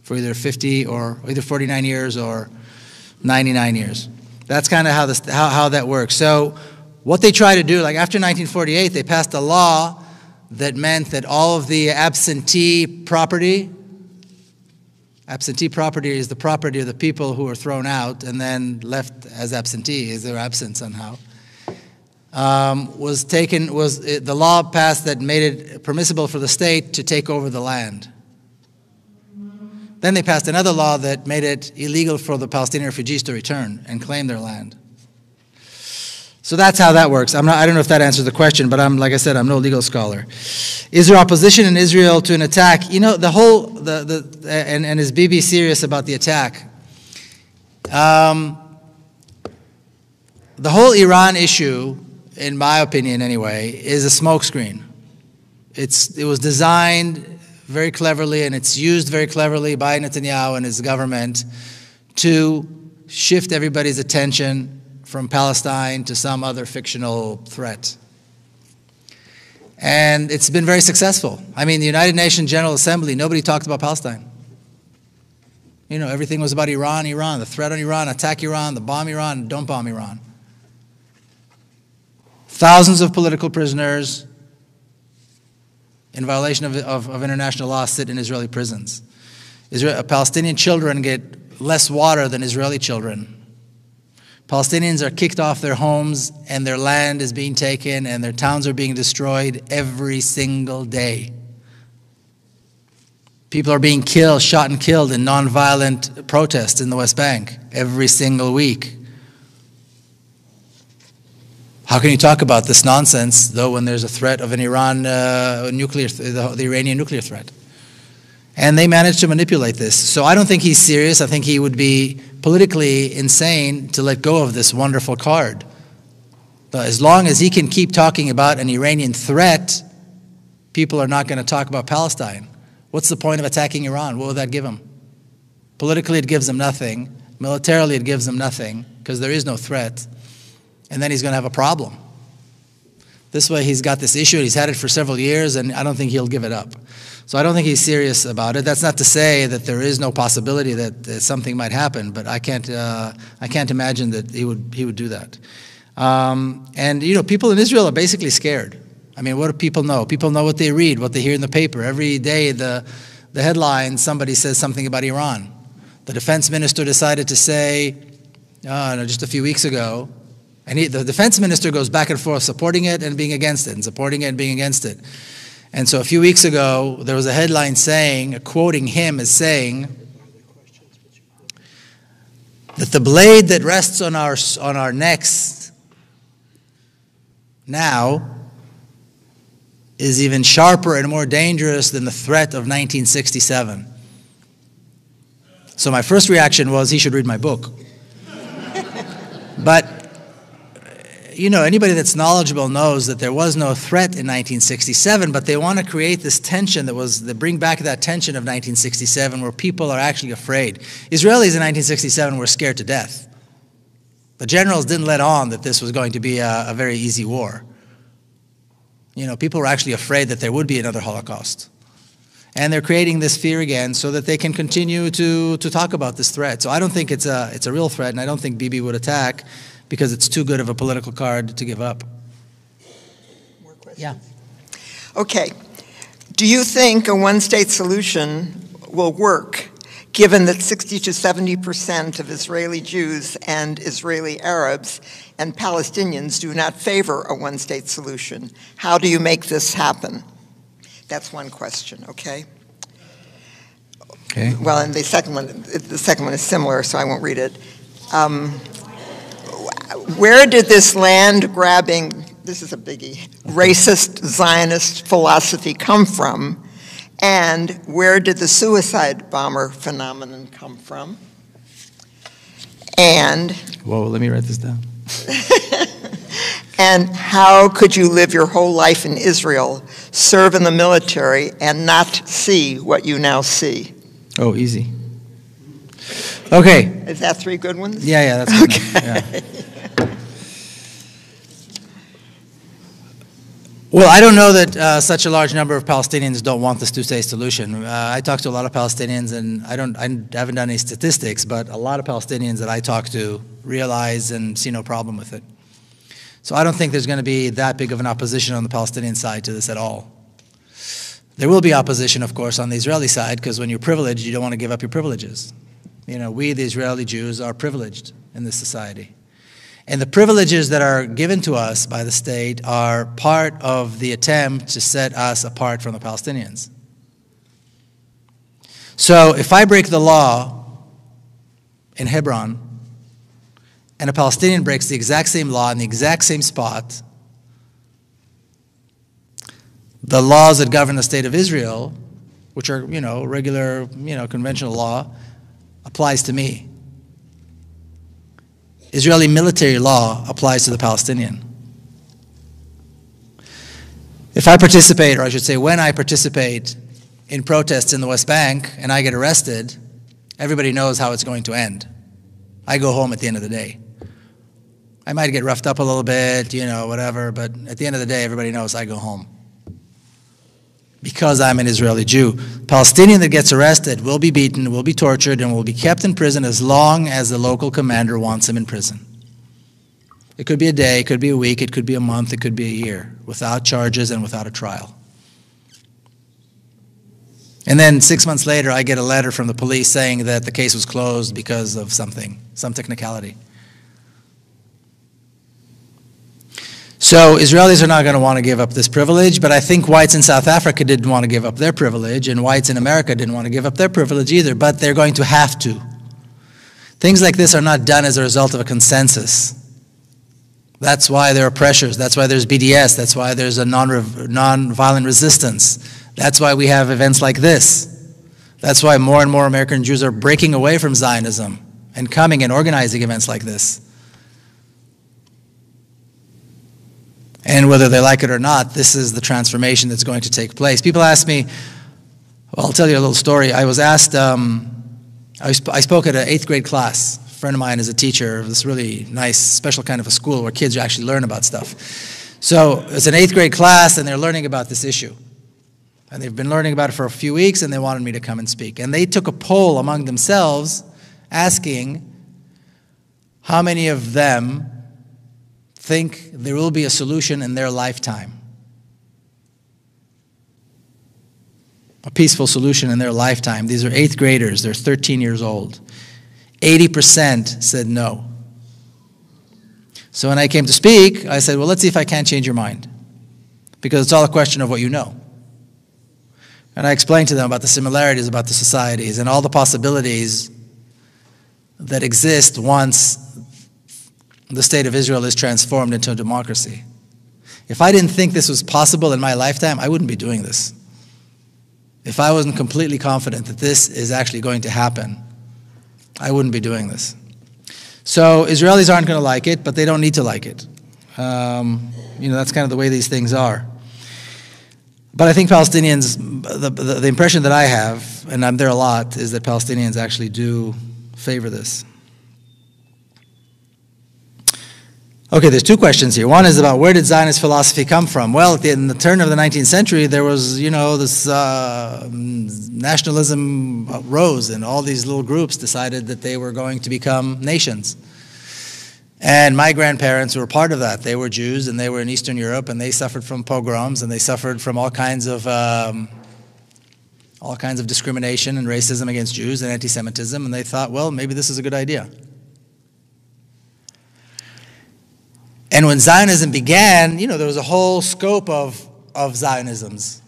for either 49 years or 99 years. That's kind of how that works. So what they try to do, like after 1948, they passed a law that meant that all of the absentee property is the property of the people who were thrown out and then left as absentees, they're absent somehow. The law passed that made it permissible for the state to take over the land. Then they passed another law that made it illegal for the Palestinian refugees to return and claim their land. So that's how that works. I don't know if that answers the question, but like I said, I'm no legal scholar. Is there opposition in Israel to an attack? You know, and is Bibi serious about the attack? The whole Iran issue, in my opinion anyway, is a smokescreen. It was designed very cleverly, and it's used very cleverly by Netanyahu and his government to shift everybody's attention from Palestine to some other fictional threat. And it's been very successful. I mean, the United Nations General Assembly, nobody talked about Palestine. You know, everything was about Iran, the threat on Iran, attack Iran, the bomb Iran, don't bomb Iran. Thousands of political prisoners in violation of international law sit in Israeli prisons. Palestinian children get less water than Israeli children Palestinians are kicked off their homes and their land is being taken and their towns are being destroyed every single day. People are being killed, shot and killed in nonviolent protests in the West Bank every single week. How can you talk about this nonsense, though, when there's a threat of an the Iranian nuclear threat? And they managed to manipulate this. So I don't think he's serious. I think he would be politically insane to let go of this wonderful card. But as long as he can keep talking about an Iranian threat, people are not going to talk about Palestine. What's the point of attacking Iran? What will that give him? Politically, it gives him nothing. Militarily, it gives him nothing, because there is no threat. And then he's going to have a problem. This way, he's got this issue. He's had it for several years, and I don't think he'll give it up. So I don't think he's serious about it. That's not to say that there is no possibility that something might happen, but I can't imagine that he would do that. And you know, people in Israel are basically scared. I mean, what do people know? People know what they read, what they hear in the paper. Every day, the headline, somebody says something about Iran. The defense minister decided to say, just a few weeks ago, and the defense minister goes back and forth, supporting it and being against it, and supporting it and being against it. And so a few weeks ago, there was a headline saying, quoting him as saying, that the blade that rests on our necks now is even sharper and more dangerous than the threat of 1967. So my first reaction was, he should read my book. But you know, anybody that's knowledgeable knows that there was no threat in 1967, but they want to create this tension they bring back that tension of 1967 where people are actually afraid. Israelis in 1967 were scared to death. The generals didn't let on that this was going to be a very easy war. You know, people were actually afraid that there would be another Holocaust. And they're creating this fear again so that they can continue to talk about this threat. So I don't think it's a real threat, and I don't think Bibi would attack, because it's too good of a political card to give up. More questions? Yeah. Okay. Do you think a one-state solution will work, given that 60 to 70% of Israeli Jews and Israeli Arabs and Palestinians do not favor a one-state solution? How do you make this happen? That's one question, okay? Okay. Well, and the second one is similar, so I won't read it. Where did this land-grabbing, this is a biggie, racist Zionist philosophy come from? And where did the suicide bomber phenomenon come from? And Whoa, let me write this down. and how could you live your whole life in Israel, serve in the military, and not see what you now see? Oh, easy. Okay. Is that three good ones? Yeah, that's good. Okay. Yeah. Well, I don't know that such a large number of Palestinians don't want this two-state solution. I talk to a lot of Palestinians, and I haven't done any statistics, but a lot of Palestinians that I talk to realize and see no problem with it. So I don't think there's going to be that big of an opposition on the Palestinian side to this at all. There will be opposition, of course, on the Israeli side, because when you're privileged, you don't want to give up your privileges. You know, we, the Israeli Jews, are privileged in this society. And the privileges that are given to us by the state are part of the attempt to set us apart from the Palestinians. So if I break the law in Hebron, and a Palestinian breaks the exact same law in the exact same spot, the laws that govern the state of Israel, which are, regular, conventional law, applies to me. Israeli military law applies to the Palestinian. If I participate, or I should say when I participate in protests in the West Bank and I get arrested, everybody knows how it's going to end. I go home at the end of the day. I might get roughed up a little bit, whatever, but at the end of the day, everybody knows I go home. Because I'm an Israeli Jew. Palestinian that gets arrested will be beaten, will be tortured, and will be kept in prison as long as the local commander wants him in prison. It could be a day, it could be a week, it could be a month, it could be a year, without charges and without a trial. And then 6 months later, I get a letter from the police saying that the case was closed because of something, some technicality. So Israelis are not going to want to give up this privilege, but I think whites in South Africa didn't want to give up their privilege, and whites in America didn't want to give up their privilege either, but they're going to have to. Things like this are not done as a result of a consensus. That's why there are pressures. That's why there's BDS. That's why there's a non-violent resistance. That's why we have events like this. That's why more and more American Jews are breaking away from Zionism and coming and organizing events like this. And whether they like it or not, this is the transformation that's going to take place. People ask me, well, I'll tell you a little story. I was asked, I spoke at an 8th grade class. A friend of mine is a teacher of this really nice, special kind of a school where kids actually learn about stuff. So it's an 8th grade class, and they're learning about this issue. And they've been learning about it for a few weeks, and they wanted me to come and speak. And they took a poll among themselves asking how many of them think there will be a solution in their lifetime. A peaceful solution in their lifetime. These are 8th graders. They're 13 years old. 80% said no. So when I came to speak, I said, well, let's see if I can't change your mind. Because it's all a question of what you know. And I explained to them about the similarities about the societies and all the possibilities that exist once the state of Israel is transformed into a democracy. If I didn't think this was possible in my lifetime, I wouldn't be doing this. If I wasn't completely confident that this is actually going to happen, I wouldn't be doing this. So Israelis aren't going to like it, but they don't need to like it. That's kind of the way these things are. But I think Palestinians, the impression that I have, and I'm there a lot, is that Palestinians actually do favor this. Okay, there's two questions here. One is about where did Zionist philosophy come from? Well, in the turn of the 19th century, there was, this nationalism rose, and all these little groups decided that they were going to become nations. And my grandparents were part of that. They were Jews, and they were in Eastern Europe, and they suffered from pogroms, and they suffered from all kinds of discrimination and racism against Jews and anti-Semitism, and they thought, well, maybe this is a good idea. And when Zionism began, there was a whole scope of Zionisms.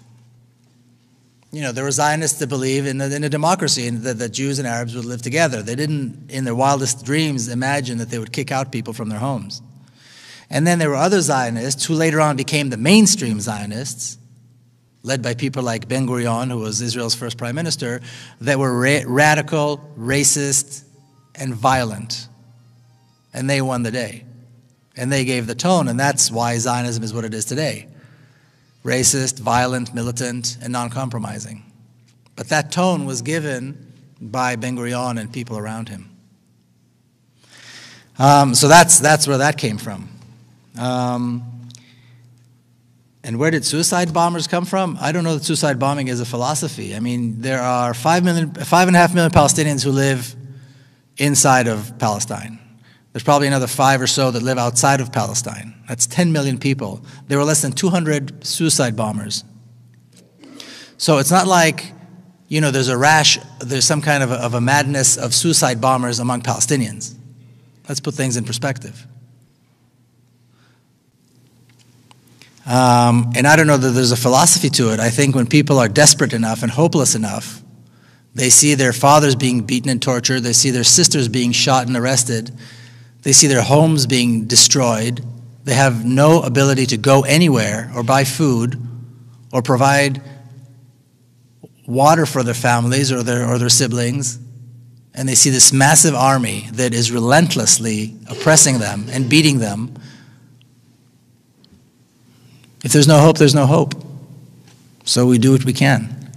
There were Zionists that believe in a democracy and that Jews and Arabs would live together. They didn't, in their wildest dreams, imagine that they would kick out people from their homes. And then there were other Zionists who later on became the mainstream Zionists, led by people like Ben-Gurion, who was Israel's first prime minister, that were radical, racist, and violent. And they won the day. And they gave the tone, and that's why Zionism is what it is today. Racist, violent, militant, and non-compromising. But that tone was given by Ben-Gurion and people around him. So that's where that came from. And where did suicide bombers come from? I don't know that suicide bombing is a philosophy. I mean, there are 5.5 million Palestinians who live inside of Palestine. There's probably another 5 or so that live outside of Palestine. That's 10 million people. There were less than 200 suicide bombers. So it's not like, there's some kind of a madness of suicide bombers among Palestinians. Let's put things in perspective. And I don't know that there's a philosophy to it. I think when people are desperate enough and hopeless enough, they see their fathers being beaten and tortured, they see their sisters being shot and arrested, they see their homes being destroyed. They have no ability to go anywhere or buy food or provide water for their families or their siblings. And they see this massive army that is relentlessly oppressing them and beating them. If there's no hope, there's no hope. So we do what we can,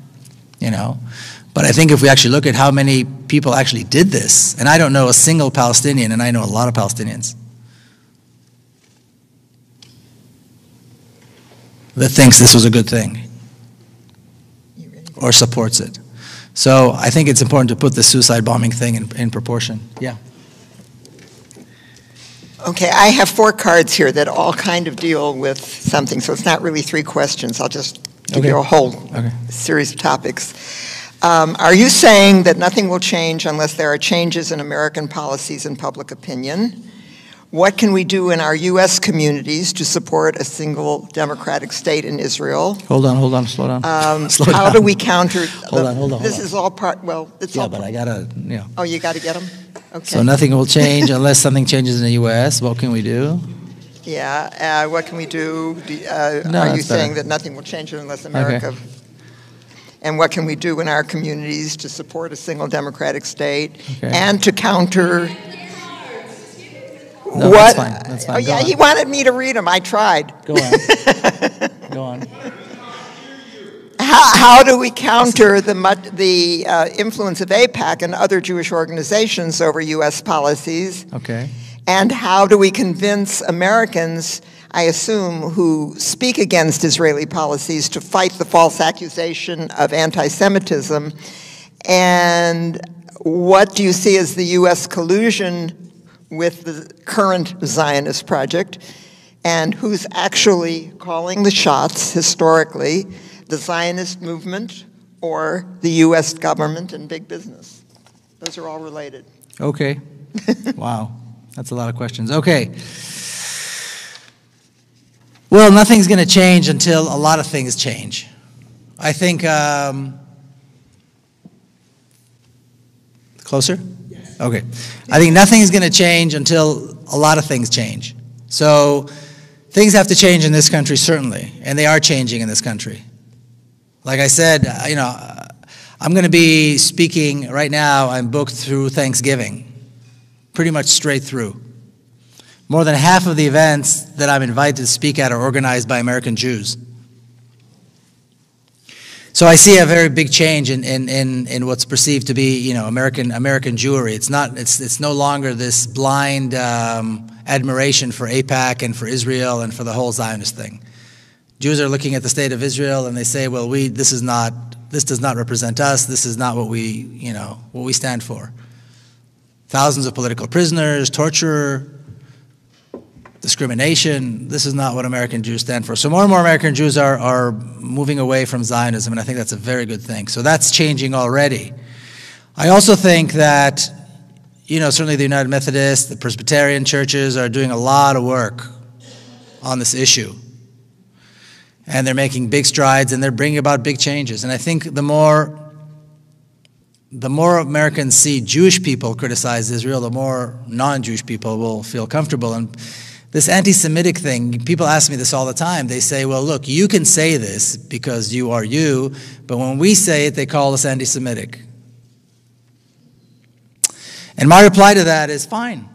But I think if we actually look at how many people actually did this, and I don't know a single Palestinian, and I know a lot of Palestinians, that thinks this was a good thing or supports it. So I think it's important to put the suicide bombing thing in proportion. Yeah. Okay, I have 4 cards here that all kind of deal with something, so it's not really 3 questions. I'll just give you a whole series of topics. Are you saying that nothing will change unless there are changes in American policies and public opinion? What can we do in our U.S. communities to support a single democratic state in Israel? Hold on, slow down. Slow How down. do we counter? Hold on. This is all part. Well, it's Yeah, all. but I gotta, Oh, you got to get them. Okay. So nothing will change unless something changes in the U.S. What can we do? Yeah. What can we do? No, Are you that's saying better. that nothing will change unless America? And what can we do in our communities to support a single democratic state Okay. and to counter? No, what? that's fine. That's fine. Oh, Go yeah, on. he wanted me to read them. I tried. Go on. Go on. How do we counter the influence of AIPAC and other Jewish organizations over U.S. policies? Okay. And how do we convince Americans, I assume, who speak against Israeli policies to fight the false accusation of anti-Semitism? And what do you see as the U.S. collusion with the current Zionist project? And who's actually calling the shots historically, the Zionist movement or the U.S. government and big business? Those are all related. Okay. Wow. That's a lot of questions. Okay. Well, nothing's going to change until a lot of things change. I think, closer? Yes. Okay. I think nothing's going to change until a lot of things change. So things have to change in this country, certainly, and they are changing in this country. Like I said, I'm going to be speaking right now. I'm booked through Thanksgiving, pretty much straight through. More than half of the events that I'm invited to speak at are organized by American Jews. So I see a very big change in what's perceived to be, American Jewry. It's no longer this blind admiration for AIPAC and for Israel and for the whole Zionist thing. Jews are looking at the state of Israel and they say, well, this does not represent us. This is not what we stand for. Thousands of political prisoners, torture, discrimination. This is not what American Jews stand for. So more and more American Jews are moving away from Zionism, and I think that's a very good thing. So that's changing already. I also think that, certainly the United Methodist, the Presbyterian churches are doing a lot of work on this issue. And they're making big strides, and they're bringing about big changes. And I think the more Americans see Jewish people criticize Israel, the more non-Jewish people will feel comfortable. And this anti-Semitic thing, people ask me this all the time. They say, well, look, you can say this because you are you, but when we say it, they call us anti-Semitic. And my reply to that is, fine.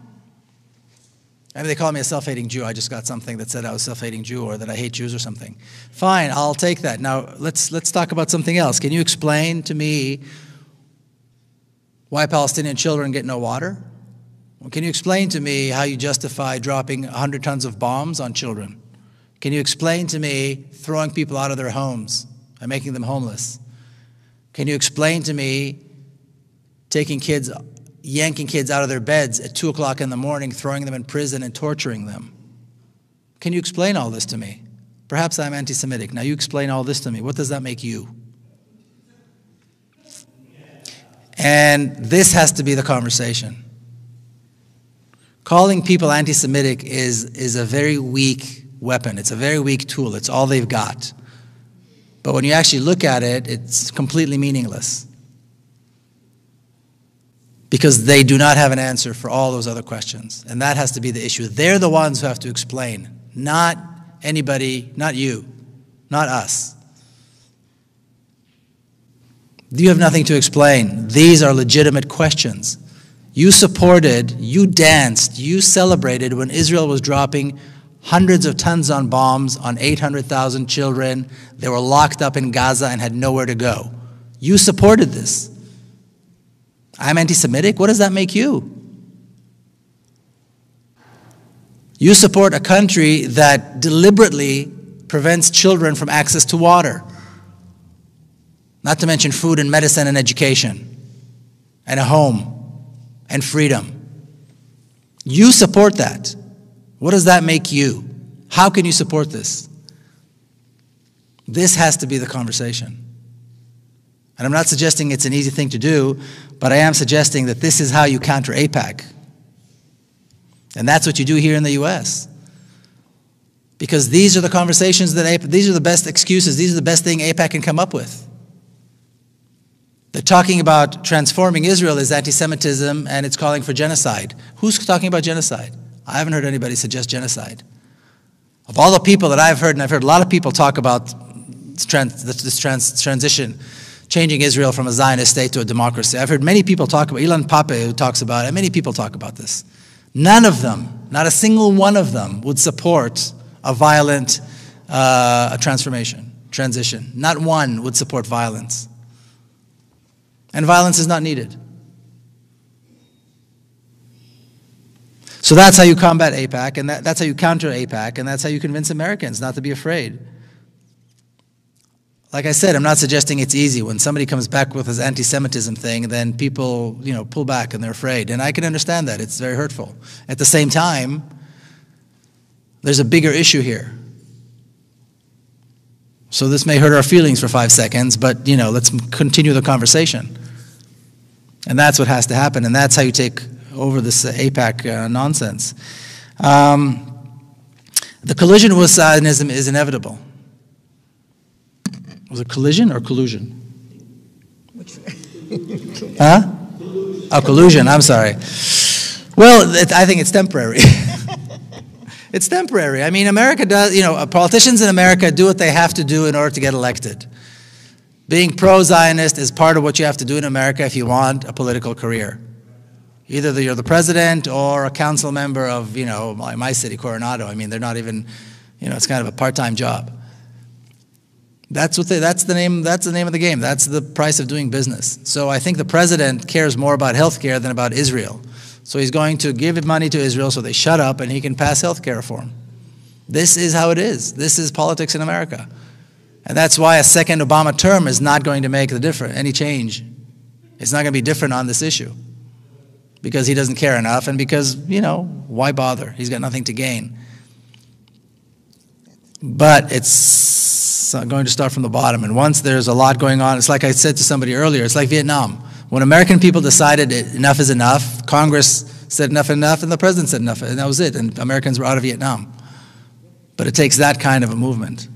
Maybe they call me a self-hating Jew. I just got something that said I was a self-hating Jew or that I hate Jews or something. Fine, I'll take that. Now, let's talk about something else. Can you explain to me why Palestinian children get no water? Well, can you explain to me how you justify dropping 100 tons of bombs on children? Can you explain to me throwing people out of their homes and making them homeless? Can you explain to me yanking kids out of their beds at 2 o'clock in the morning, throwing them in prison and torturing them? Can you explain all this to me? Perhaps I'm anti-Semitic. Now you explain all this to me. What does that make you? And this has to be the conversation. Calling people anti-Semitic is a very weak weapon. It's a very weak tool. It's all they've got. But when you actually look at it, it's completely meaningless. Because they do not have an answer for all those other questions. And that has to be the issue. They're the ones who have to explain, not anybody, not you, not us. You have nothing to explain. These are legitimate questions. You supported, you danced, you celebrated when Israel was dropping hundreds of tons on bombs on 800,000 children. They were locked up in Gaza and had nowhere to go. You supported this. I'm anti-Semitic? What does that make you? You support a country that deliberately prevents children from access to water. Not to mention food and medicine and education and a home and freedom. You support that. What does that make you? How can you support this? This has to be the conversation. And I'm not suggesting it's an easy thing to do, but I am suggesting that this is how you counter AIPAC. And that's what you do here in the U.S. Because these are the conversations that these are the best excuses, these are the best thing AIPAC can come up with. They're talking about transforming Israel as anti-Semitism and it's calling for genocide. Who's talking about genocide? I haven't heard anybody suggest genocide. Of all the people that I've heard, and I've heard a lot of people talk about this transition, changing Israel from a Zionist state to a democracy. I've heard many people talk about, Ilan Pappé who talks about it, many people talk about this. None of them, not a single one of them, would support a violent transition. Not one would support violence. And violence is not needed. So that's how you combat AIPAC, and that's how you counter AIPAC, and that's how you convince Americans not to be afraid. Like I said, I'm not suggesting it's easy. When somebody comes back with his anti-Semitism thing, then people, pull back and they're afraid. And I can understand that. It's very hurtful. At the same time, there's a bigger issue here. So this may hurt our feelings for 5 seconds, but, let's continue the conversation. And that's what has to happen, and that's how you take over this AIPAC nonsense. The collision with Zionism is inevitable. Was it collision or collusion? Huh? Oh, collusion, I'm sorry. Well, I think it's temporary. It's temporary. I mean, America does, politicians in America do what they have to do in order to get elected. Being pro-Zionist is part of what you have to do in America if you want a political career. Either you're the president or a council member of, my city, Coronado. I mean, they're not even, it's kind of a part-time job. That's the name of the game. That's the price of doing business. So I think the president cares more about health care than about Israel. So he's going to give money to Israel so they shut up and he can pass health care reform. This is how it is. This is politics in America. And that's why a second Obama term is not going to make any change. It's not going to be different on this issue. Because he doesn't care enough and because, why bother? He's got nothing to gain. But it's going to start from the bottom. And once there's a lot going on, it's like I said to somebody earlier, it's like Vietnam. When American people decided enough is enough, Congress said enough, and the president said enough, and that was it. And Americans were out of Vietnam. But it takes that kind of a movement.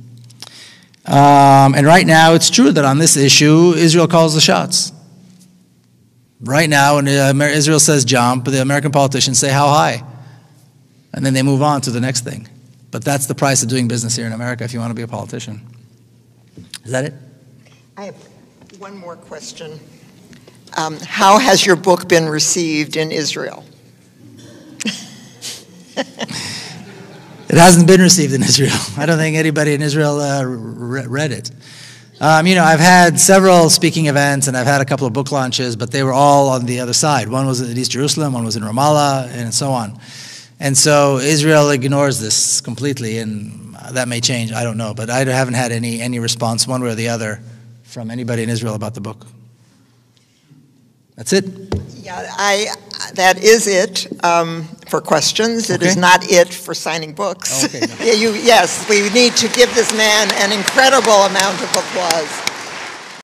And right now, it's true that on this issue, Israel calls the shots. Right now, when Israel says jump, the American politicians say how high. And then they move on to the next thing. But that's the price of doing business here in America if you want to be a politician. Is that it? I have one more question. How has your book been received in Israel? It hasn't been received in Israel. I don't think anybody in Israel read it. I've had several speaking events and I've had a couple of book launches, but they were all on the other side. One was in East Jerusalem, one was in Ramallah, and so on. And so Israel ignores this completely, and that may change, I don't know. But I haven't had any response one way or the other from anybody in Israel about the book. That's it? Yeah, that is it for questions. It is not it for signing books. Oh, okay, no. Yes, we need to give this man an incredible amount of applause.